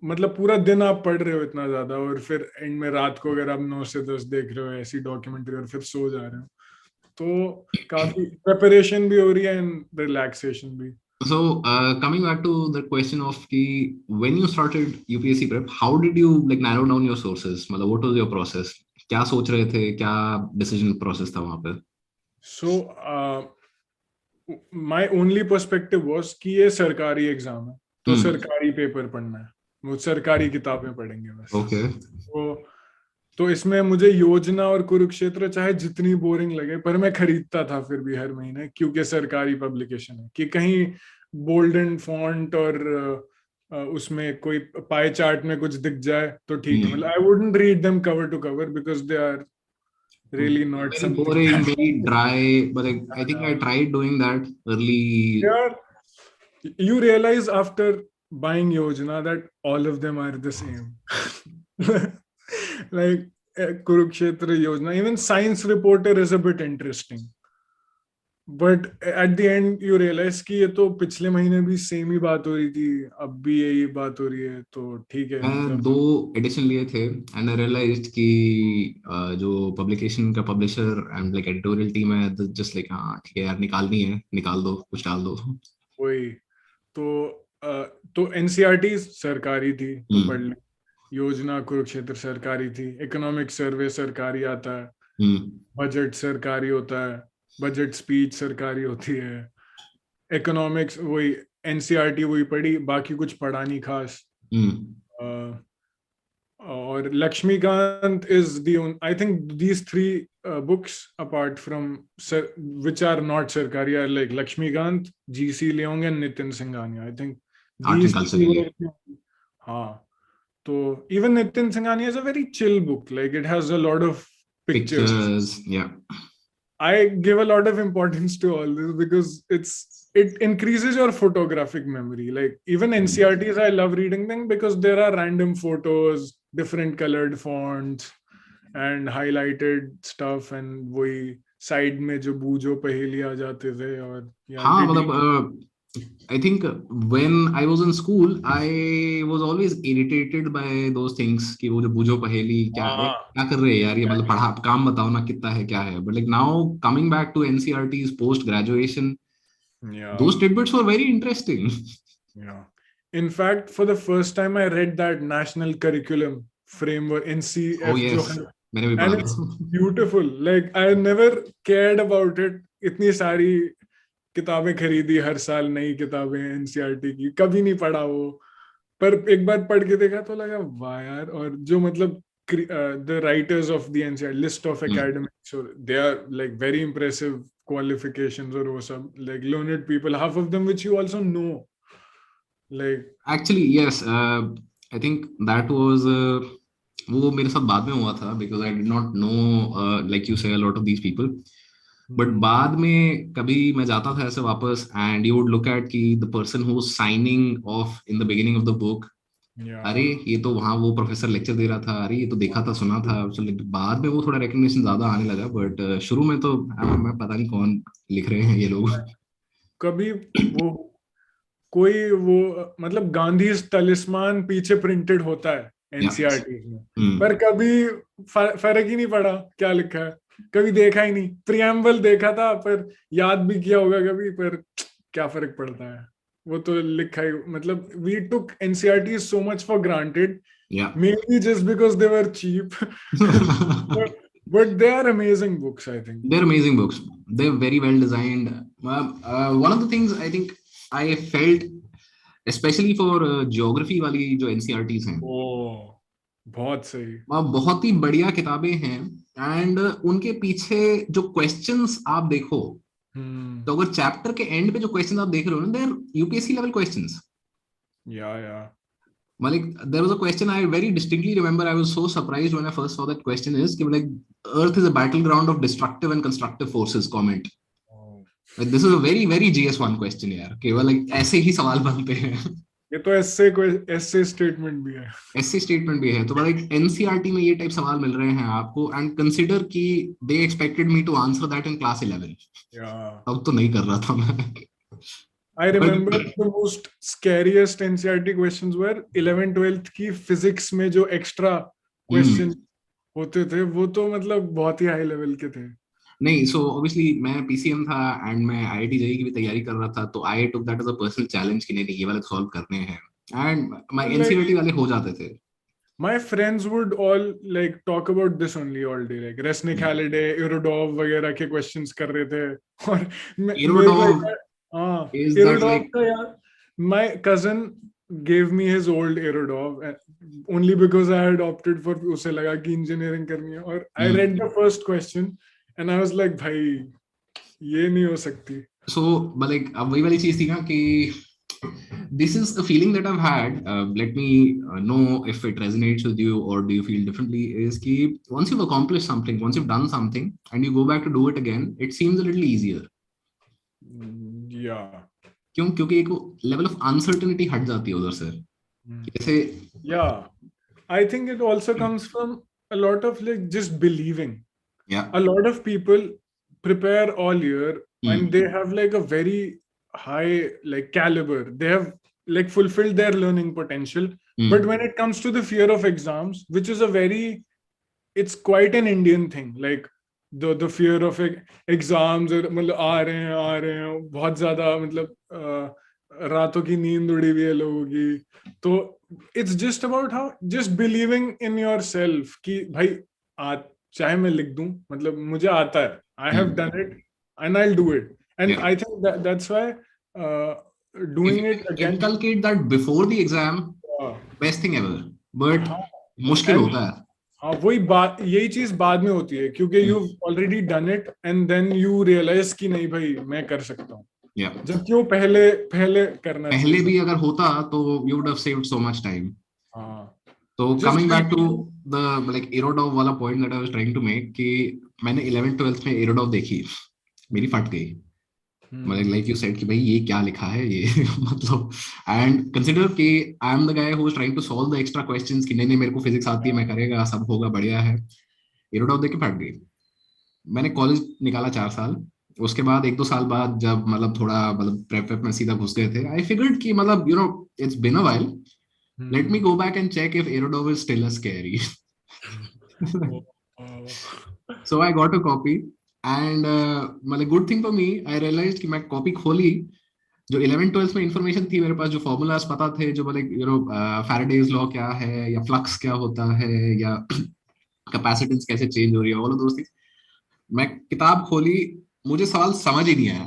मतलब पूरा दिन आप पढ़ रहे हो इतना ज्यादा, और फिर एंड में रात को अगर आप 9 से 10 देख रहे हो ऐसी डॉक्यूमेंट्री और फिर सो जा रहे हो, तो काफी प्रिपरेशन भी हो रही है एंड रिलैक्सेशन भी. So coming back to the question of when you started UPSC prep, how did you like narrow down your sources? मतलब what was your process? क्या सोच रहे थे, क्या decision process था वहाँ पे? So my only perspective was कि ये सरकारी एग्जाम है, तो सरकारी पेपर पढ़ना है, वो सरकारी किताबें पढ़ेंगे बस. Okay. तो इसमें मुझे योजना और कुरुक्षेत्र चाहे जितनी बोरिंग लगे, पर मैं खरीदता था फिर भी हर महीने, क्योंकि सरकारी पब्लिकेशन है, कि कहीं बोल्डन फॉन्ट और उसमें कोई पाई चार्ट में कुछ दिख जाए तो ठीक है. मतलब I wouldn't read them cover to cover because they are really not very something boring, very dry, but I think I tried doing that early. Yeah, you realize after buying Yojana that all of them are the same. Like Kurukshetra Yojana, even Science Reporter is a bit interesting, but at the end you realize कि ये तो पिछले महीने भी same ही बात हो रही थी, अब भी यही बात हो रही है, तो ठीक है. मैं 2 एडिशन लिए थे एंड आई रियलाइज्ड कि जो पब्लिकेशन का publisher and like editorial team है, जस्ट लाइक हाँ ठीक है यार, निकालनी है निकाल दो, कुछ डाल दो. वही तो एनसीईआरटी सरकारी थी तो पढ़ ली, योजना कुरुक्षेत्र सरकारी थी, इकोनॉमिक सर्वे सरकारी आता है, बजट सरकारी होता है, बजट स्पीच सरकारी होती है, इकोनॉमिक्स वही एनसीईआरटी वही पढ़ी, बाकी कुछ पढ़ा नहीं खास. और Laxmikanth is the, I think these 3 books apart from which are not सरकारी are like Lakshmikant, GC Leong and Nitin Singhania. I think these 3 were, हाँ, So even Nitin Singhania is a very chill book. Like it has a lot of pictures. Yeah. I give a lot of importance to all this because it increases your photographic memory. Like even NCERTs, I love reading them because there are random photos, different colored fonts, and highlighted stuff, and वही side में जो बूझो पहेली आ जाते थे और हाँ मतलब I think when I was in school, I was always irritated by those things कि वो जो बूझो पहेली क्या कर रहे हैं यार ये मतलब पढ़ा काम बताओ ना कितना है क्या है. But like now coming back to NCERTs post graduation, those tidbits were very interesting. Yeah. In fact, for the first time, I read that national curriculum framework NCF. Oh yes, मैंने भी and पढ़ा it's था. beautiful. Like I never cared about it. इतनी सारी किताबें खरीदी हर साल नई किताबें एनसीईआरटी की कभी नहीं पढ़ा वो पर एक बार पढ़ के देखा तो लगा वाह यार और जो मतलब the writers of the NCERT list of academics so they are like very impressive qualifications or वो सब like learned people half of them which you also know like actually yes I think that was वो मेरे साथ बाद में हुआ था because I did not know like you say a lot of these people. But बाद में कभी मैं जाता था ऐसे वापस and you would look at कि the person who signing off in the beginning of the book अरे ये तो वहां वो प्रोफेसर लेक्चर दे रहा था अरे ये तो देखा था सुना था. बाद में वो थोड़ा रिकग्निशन ज्यादा आने लगा बट शुरू में तो मैं पता नहीं कौन लिख रहे हैं ये लोग. कभी वो कोई वो मतलब गांधी तलिस्मान पीछे प्रिंटेड होता है एनसीईआरटी में पर कभी फर्क ही नहीं पड़ा क्या लिखा है कभी देखा ही नहीं. प्रियम्बल देखा था पर याद भी किया होगा कभी पर क्या फर्क पड़ता है वो तो लिखा ही मतलब we took NCERT so much for granted maybe just because they were cheap but they are amazing books. I think they're amazing books. They're very well designed. One of the things I think I felt especially for geography वाली जो NCERTs हैं बहुत सही बहुत ही बढ़िया किताबें हैं and उनके पीछे जो क्वेश्चंस आप देखो तो अगर चैप्टर के एंड पे जो क्वेश्चंस आप देख रहे हो ना their UPSC level questions. yeah Like there was a question I very distinctly remember. I was so surprised when I first saw that question is कि like Earth is a battleground of destructive and constructive forces. Comment. Like this is a very very GS1 question यार केवल like ऐसे ही सवाल बनते हैं. ये तो ऐसे स्टेटमेंट भी है ऐसे स्टेटमेंट भी है तो लाइक एनसीईआरटी में ये टाइप सवाल मिल रहे हैं आपको एंड कंसीडर कि they expected me to answer that in class 11. तब तो नहीं कर रहा था मैं. I remember the most scariest NCERT questions were 11th 12th की फिजिक्स में जो एक्स्ट्रा क्वेश्चन होते थे वो तो मतलब बहुत ही हाई लेवल के थे. नहीं सो ऑब्वियसली मैं पीसीएम था एंड मैं आईआईटी जेईई की भी तैयारी कर रहा था तो I took that as a personal challenge कि नहीं ये वाले सॉल्व करने हैं एंड माय एनसीईआरटी वाले हो जाते थे. My friends would all like talk about this only all day like Resnick Halliday Irodov वगैरह के questions कर रहे थे और Irodov का यार my cousin gave me his old Irodov only because I had opted for उसे लगा कि इंजीनियरिंग करनी है और I read the first question and I was like भाई ये नहीं हो सकती. So like अब वही वाली चीज थी ना कि this is a feeling that I've had. Let me know if it resonates with you or do you feel differently. Is कि once you've accomplished something, once you've done something, and you go back to do it again, it seems a little easier. Yeah. क्यों? क्योंकि एक level of uncertainty हट जाती है उधर से. जैसे yeah, I think it also comes from a lot of like just believing. Yeah. A lot of people prepare all year and they have like a very high like caliber. They have like fulfilled their learning potential. But when it comes to the fear of exams, which is it's quite an Indian thing. Like the fear of exams और मतलब आ रहे हैं बहुत ज्यादा मतलब रातों की नींद उड़ी हुई है लोगों की तो it's just about how just believing in yourself कि भाई चाहे मैं लिख दूं मतलब मुझे आता है I have done it and I'll do it and I think that's why doing it again inculcate that before the exam best thing ever but मुश्किल होता है. हाँ वही बात यही चीज बाद में होती है क्योंकि you already done it and then you realise कि नहीं भाई मैं कर सकता हूँ. जबकि वो पहले करना पहले भी अगर होता तो you would have saved so much time. हाँ So coming back to the like Aerodov वाला point that I was trying to make कि मैंने 11th 12th में Aerodov देखी, मेरी फट गई. मतलब like you said कि भाई ये क्या लिखा है ये मतलब, and consider कि I am the guy who is trying to solve the extra questions कि नहीं नहीं मेरे को physics आती है, मैं करेगा, सब होगा, बढ़िया है. Aerodov देख के फट गई. मैंने कॉलेज निकाला 4 साल. उसके बाद 1-2 साल बाद जब मतलब थोड़ा मतलब प्रेप वेप में सीधा घुस गए थे, आई फिगर्ड कि मतलब you know it's been a while, let me go back and check if Aerodov is still as scary. So I got a copy and मतलब good thing for me, I realized कि मैं copy खोली, जो 11th 12th में information थी मेरे पास, जो formulas पता थे, जो मतलब यू नो फैराडेज लॉ क्या है या फ्लक्स क्या होता है या कैपेसिटेंस कैसे चेंज हो रही है, ऑल ऑफ दोस थिंग्स, मैं किताब खोली, मुझे सवाल समझ ही नहीं आया.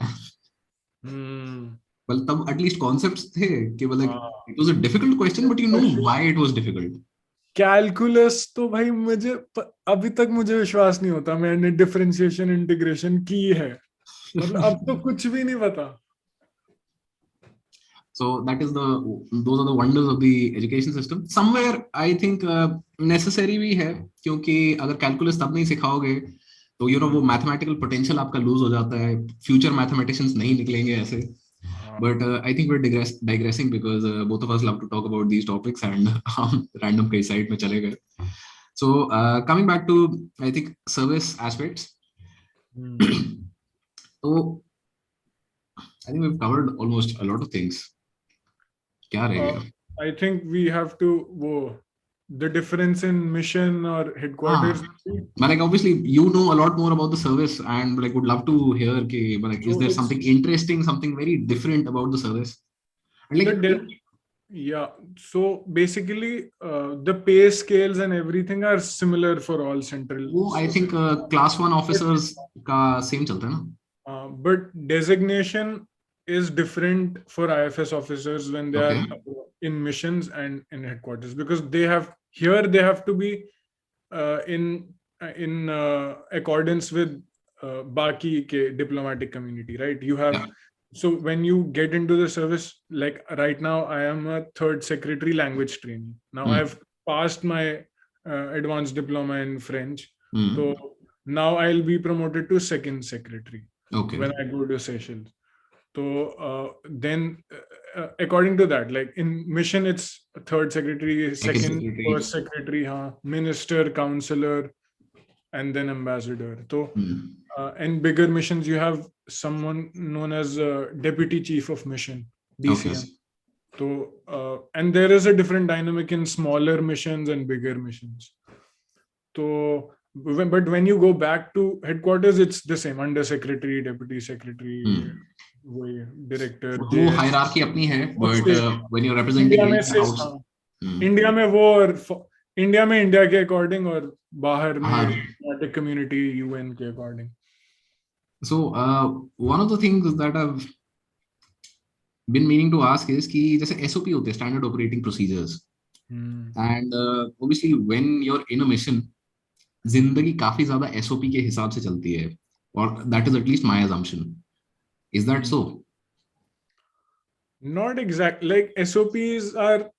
well तब एटलीस्ट कॉन्सेप्ट्स थे कि मतलब it was a difficult question but you know why it was difficult. Calculus तो भाई मुझे अभी तक मुझे विश्वास नहीं होता मैंने डिफरेंशिएशन इंटीग्रेशन की है, मतलब अब तो कुछ भी नहीं पता. So that is those are the wonders of the education system. Somewhere I think necessary भी है, क्योंकि अगर कैलकुलस तब नहीं सिखाओगे तो यू नो वो मैथमेटिकल पोटेंशियल आपका लूज हो जाता है, फ्यूचर मैथमेटिशियंस नहीं निकलेंगे ऐसे. But I think we're digressing because both of us love to talk about these topics and random कई side में चले गए. So coming back to I think service aspects. So I think we've covered almost a lot of things. क्या रह गया? I think we have to the difference in mission or headquarters. Like obviously you know a lot more about the service and like would love to hear कि like is there something interesting, something very different about the service? And like yeah, so basically the pay scales and everything are similar for all central. वो I think class 1 officers का same चलता है ना? But designation is different for IFS officers when they are in missions and in headquarters, because they have to be in accordance with Baki ke diplomatic community, right? You have so when you get into the service, like right now I am a 3rd secretary language trainee. Now I've passed my advanced diploma in French, so now I'll be promoted to 2nd secretary when I go to Seychelles. So then according to that, like in mission it's 3rd secretary, 2nd, 1st secretary, minister, counselor, and then ambassador. So in bigger missions you have someone known as deputy chief of mission, DCM. So and there is a different dynamic in smaller missions and bigger missions. So but when you go back to headquarters, it's the same, under secretary, deputy secretary, director. वो hierarchy अपनी है, but when you're representing India में वो और India में India के according और बाहर में डिप्लोमेटिक कम्युनिटी यूएन के according. So one of the things that I've been meaning to ask is कि जैसे SOP होते हैं, standard operating procedures, and obviously when you're in a mission, जिंदगी काफी ज्यादा SOP के हिसाब से चलती है, or that is at least my assumption. Is that so? Not exactly. Like SOPs are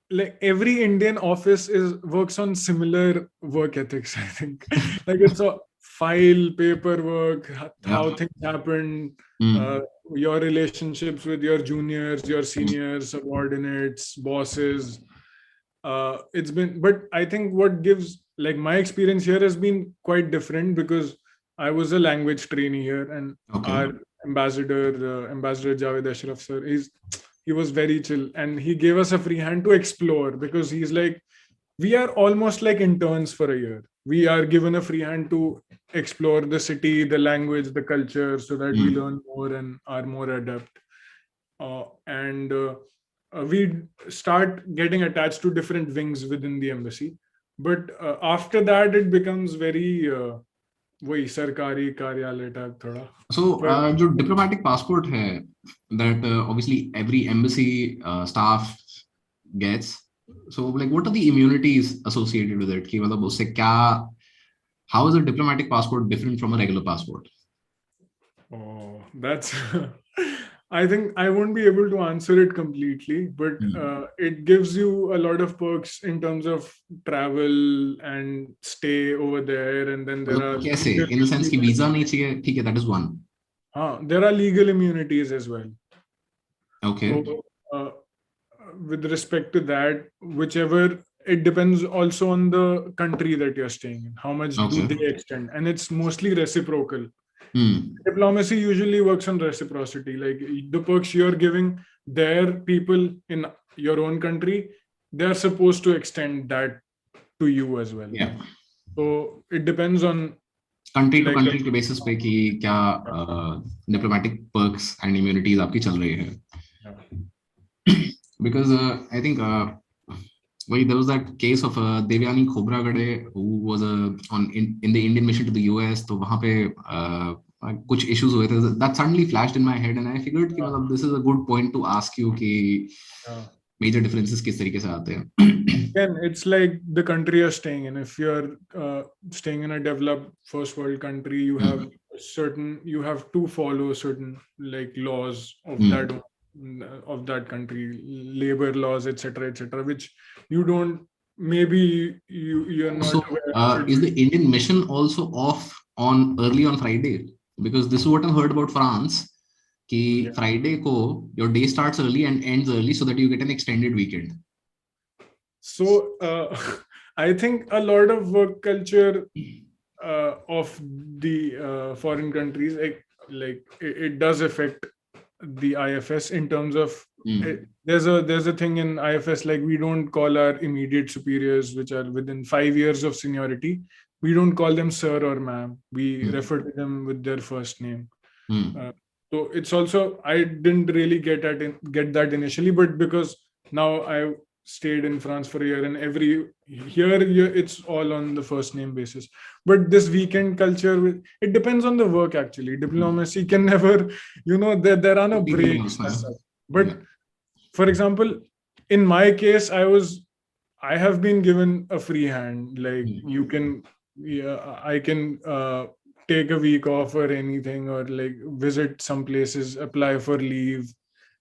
like every Indian office works on similar work ethics, I think. Like it's a file, paperwork, how things happen, your relationships with your juniors, your seniors, subordinates, bosses. It's been, but I think what gives, like my experience here has been quite different because I was a language trainee here, and our ambassador, Ambassador Javed Ashraf sir, he was very chill, and he gave us a free hand to explore, because he's like, we are almost like interns for a year. We are given a free hand to explore the city, the language, the culture, so that we learn more and are more adept. And we start getting attached to different wings within the embassy. But after that, it becomes very वही सरकारी कार्यालय type थोड़ा. So जो diplomatic passport है that obviously every embassy staff gets, so like what are the immunities associated with it कि मतलब उससे क्या, how is a diplomatic passport different from a regular passport? Oh, that's I think I won't be able to answer it completely, but it gives you a lot of perks in terms of travel and stay over there, and then there are कैसे? In the sense कि visa नहीं चाहिए, ठीक है, that is one. There are legal immunities as well. Okay. So, with respect to that, whichever, it depends also on the country that you're staying in, how much do they extend, and it's mostly reciprocal. Diplomacy usually works on reciprocity, like the perks you're giving their people in your own country, they're supposed to extend that to you as well. Yeah. So it depends on country to country के basis पे कि क्या diplomatic perks and immunities आपकी चल रही है. Because I think there was that case of Devyani Khobragade who was in the Indian mission to the US. तो वहाँ पे कुछ issues हुए थे. That suddenly flashed in my head, and I figured कि this is a good point to ask you कि major differences किस तरीके से आते हैं. Again, it's like the country you're staying in. If you're staying in a developed first world country, you have you have to follow certain like laws of that country, labor laws, etc., which you don't. Maybe you're not. So, is the Indian mission also off early on Friday? Because this is what I heard about France. Ki Friday ko your day starts early and ends early, so that you get an extended weekend. So I think a lot of work culture of the foreign countries, like it does affect the IFS in terms of there's a thing in IFS, like we don't call our immediate superiors, which are within 5 years of seniority, we don't call them sir or ma'am. We refer to them with their first name. So it's also, I didn't really get that initially, but because now I stayed in France for a year, and every year it's all on the first name basis. But this weekend culture, it depends on the work actually. Diplomacy can never, there are no breaks. But for example, in my case, I have been given a free hand. Like you can, I can take a week off or anything, or like visit some places, apply for leave.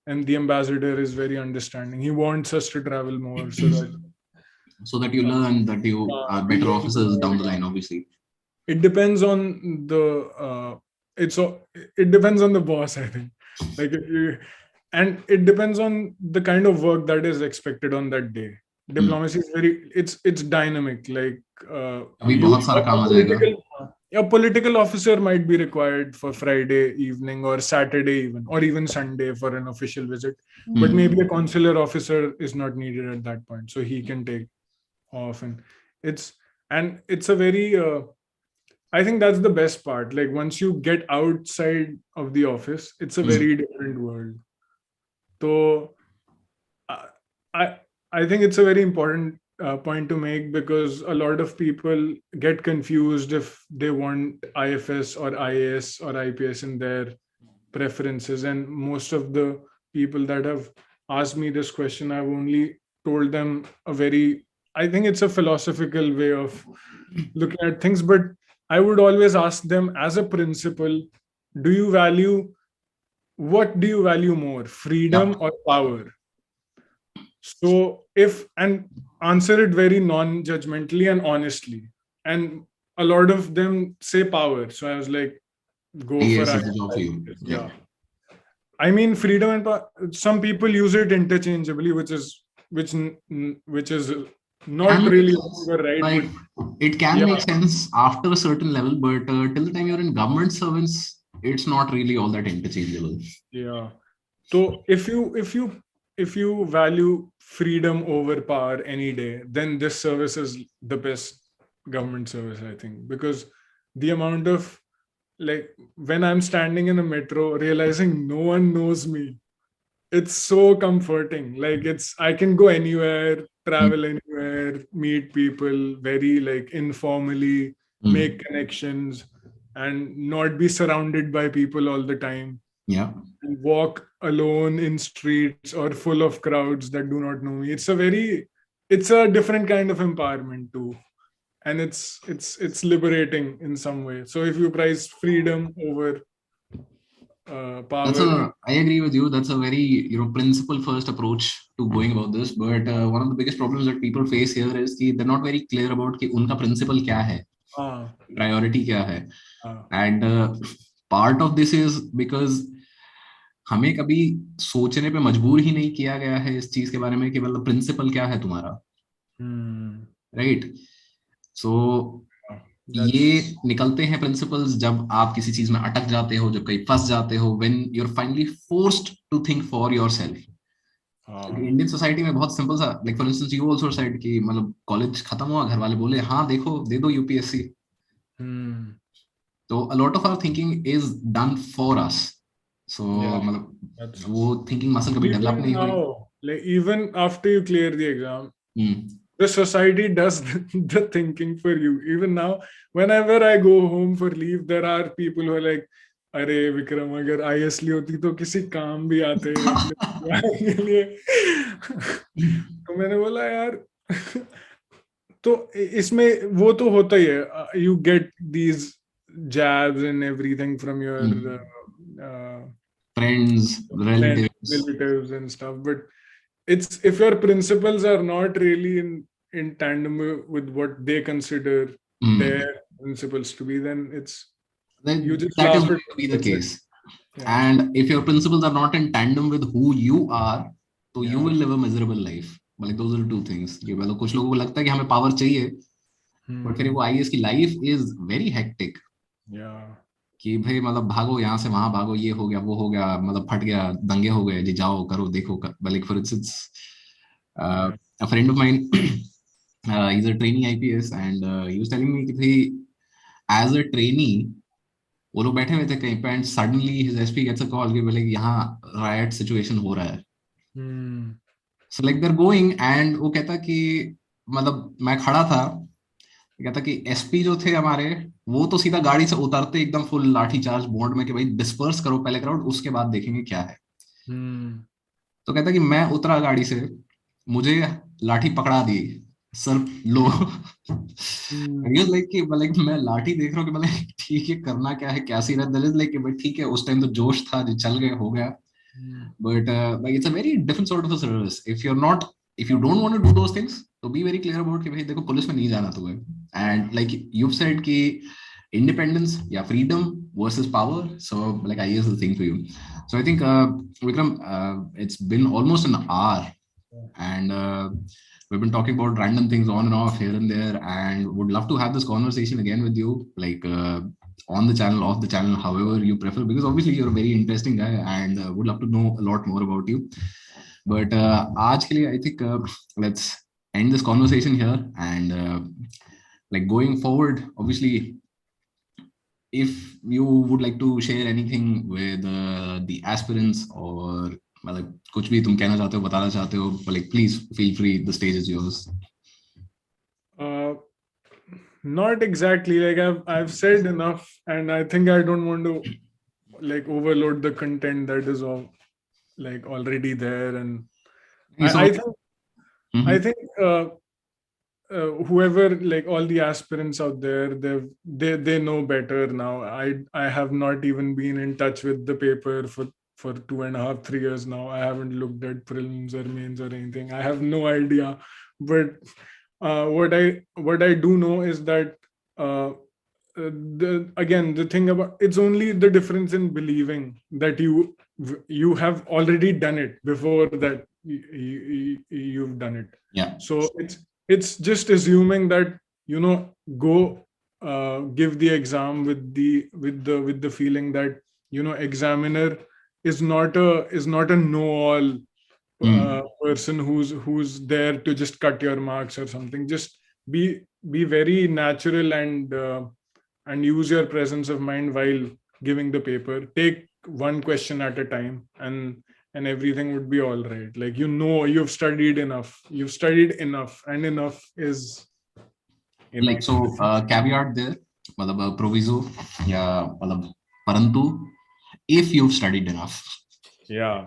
And the ambassador is very understanding. He wants us to travel more so that you learn, that you are better officers down the line, obviously. It depends on the it depends on the boss, I think. Like and it depends on the kind of work that is expected on that day. Diplomacy is it's dynamic. Like a political officer might be required for Friday evening or Saturday or even Sunday for an official visit, but maybe a consular officer is not needed at that point, so he can take off. And it's a very I think that's the best part. Like once you get outside of the office, it's a very different world. So I think it's a very important point to make, because a lot of people get confused if they want IFS or IAS or IPS in their preferences. And most of the people that have asked me this question, I've only told them I think it's a philosophical way of looking at things, but I would always ask them as a principle, what do you value more, freedom or power? So answer it very non-judgmentally and honestly. And a lot of them say power. So I was like, go for it. Yeah. I mean, freedom and power, some people use it interchangeably, which is not really right. Like, it can make sense after a certain level, but till the time you're in government service, it's not really all that interchangeable. Yeah. So if you value freedom over power any day, then this service is the best government service, I think, because the amount of, like, when I'm standing in a metro realizing no one knows me, it's so comforting. Like I can go anywhere, travel anywhere, meet people very like informally, make connections, and not be surrounded by people all the time. Yeah. Walk alone in streets or full of crowds that do not know me. It's a different kind of empowerment too. And it's liberating in some way. So if you prize freedom over power. I agree with you. That's a very principle first approach to going about this. But one of the biggest problems that people face here is कि they're not very clear about कि उनका principle क्या है, priority क्या है, and part of this is because हमें कभी सोचने पे मजबूर ही नहीं किया गया है इस चीज के बारे में कि मतलब प्रिंसिपल क्या है तुम्हारा, राइट? सो ये निकलते हैं प्रिंसिपल्स जब आप किसी चीज में अटक जाते हो, जब कहीं फंस जाते हो, when you are finally forced to think for yourself. Indian society में बहुत सिंपल सा, like for instance you also said कि मतलब कॉलेज खत्म हुआ, घर वाले बोले हाँ देखो दे दो यूपीएससी. तो a lot of our thinking is done for us. So मतलब वो थिंकिंग मसल कभी डेवलप नहीं हुई. Like even after you clear the exam, the society does the thinking for you. Even now, whenever I go home for leave, there are people who are like, अरे विक्रम अगर IAS ली होती तो किसी काम भी आते के लिए. तो मैंने बोला यार तो इसमें वो तो होता ही है. You get these jabs and everything from your friends, relatives and stuff, but it's if your principles are not really in tandem with what they consider their principles to be, then you just that is going to be the case. And if your principles are not in tandem with who you are, so you will live a miserable life. Like those are the two things. ये मतलब कुछ लोगों को लगता है कि हमें power चाहिए, but फिर वो IAS की लाइफ is very hectic. कि भाई मतलब भागो यहाँ से वहां भागो, ये हो गया वो हो गया, मतलब फट गया, दंगे हो गए जी, जाओ करो देखो. Like for instance, a friend of mine, he's a trainee IPS, and he was telling me कि भाई as a trainee वो लोग बैठे हुए थे कहीं पे, and suddenly his SP gets a call कि बोले यहाँ रायट सिचुएशन हो रहा है. So like they are going, and वो कहता कि मतलब मैं खड़ा था, कहता कि एसपी जो थे हमारे वो तो सीधा गाड़ी से उतरते एकदम फुल लाठी चार्ज बोर्ड में कि भाई डिस्पर्स करो पहले क्राउड, उसके बाद देखेंगे क्या है. तो कहता कि मैं उतरा गाड़ी से, मुझे लाठी पकड़ा दी, सर लो. लाइक मैं लाठी देख रहा हूँ कि मतलब ठीक है करना क्या है, क्या सीन है. लाइक भाई ठीक है उस टाइम तो जोश था जो चल गए हो गया, but like it's a very different sort of a service. If you don't want to do those things, तो बी वेरी क्लियर अबाउट कि भाई देखो पुलिस में नहीं जाना तुम्हें. एंड लाइक यू सेड कि independence, yeah, freedom versus power. So like I use the thing for you. So I think Vikram, it's been almost an hour, and we've been talking about random things on and off here and there, and would love to have this conversation again with you, like on the channel, off the channel, however you prefer, because obviously you're a very interesting guy, and would love to know a lot more about you. But aaj ke liye, I think let's end this conversation here, and like going forward, obviously if you would like to share anything with the aspirants, or like कुछ भी तुम कहना चाहते हो, बताना चाहते हो, like please feel free, the stage is yours. Not exactly, like I've said enough, and I think I don't want to like overload the content that is all like already there. And I think whoever, like all the aspirants out there, they know better now. I have not even been in touch with the paper for 2.5 3 years now. I haven't looked at prelims or mains or anything. I have no idea. But what I do know is that the thing about it's only the difference in believing that you have already done it before that you've done it. Yeah. So it's just assuming that go give the exam with the feeling that examiner is not a know-all person who's there to just cut your marks or something. Just be very natural and use your presence of mind while giving the paper. Take one question at a time, and everything would be all right. Like you've studied enough, and enough is enough. Like so caveat there, मतलब proviso या मतलब परंतु if you've studied enough. Yeah,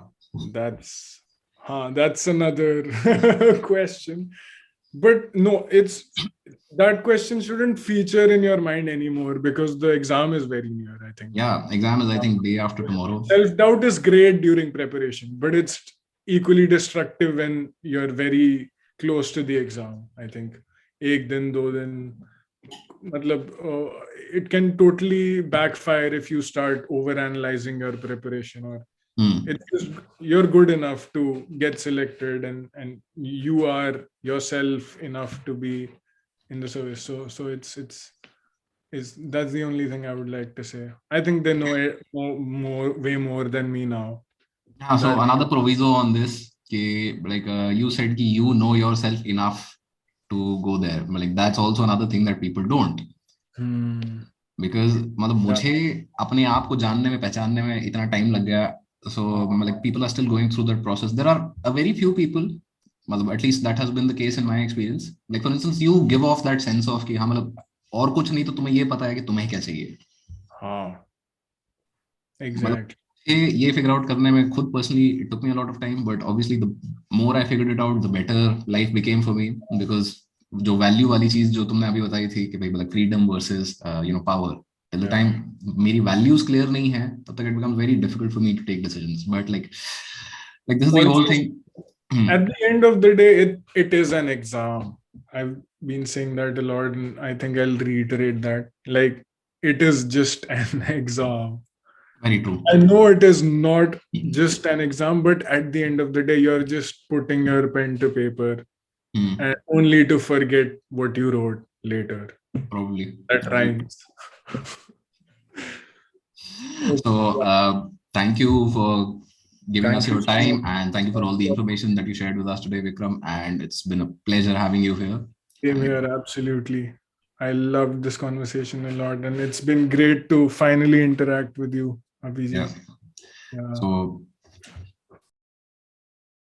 that's another question. But no, that question shouldn't feature in your mind anymore because the exam is very near, I think. Yeah, exam is, I think, day after tomorrow. Self-doubt is great during preparation, but it's equally destructive when you're very close to the exam, I think. Ek din, do din. It can totally backfire if you start overanalyzing your preparation, or it's just you're good enough to get selected and you are yourself enough to be in the service. So it's that's the only thing I would like to say. I think they know it way more than me now. Yeah, so another proviso on this, like you said, you know yourself enough to go there. Like that's also another thing that people don't. Because मतलब मुझे अपने आप को जानने में पहचानने में इतना टाइम लग गया. So like people are still going through that process. There are a very few people, at least that has been the case in my experience. Like for instance, you give off that sense of कि हाँ मतलब और कुछ नहीं तो तुम्हें ये पता है कि तुम्हें क्या चाहिए. हाँ, exactly. ये figure out करने में खुद personally it took me a lot of time, but obviously the more I figured it out, the better life became for me, because जो वैल्यू वाली चीज जो तुमने अभी बताई थी कि भाई मतलब freedom versus power, till the time मेरी वैल्यूज क्लियर नहीं है तब तक it becomes very difficult for me to take decisions. But like this is the whole thing. At the end of the day, it is an exam. I've been saying that a lot, and I think I'll reiterate that. Like, it is just an exam. Very true. I know it is not just an exam, but at the end of the day, you're just putting your pen to paper, and only to forget what you wrote later. Probably. That rhymes. So, thank you for giving us your time, and thank you for all the information that you shared with us today, Vikram. And it's been a pleasure having you here. Same here, absolutely. I loved this conversation a lot, and it's been great to finally interact with you, Abhijit. Yeah. So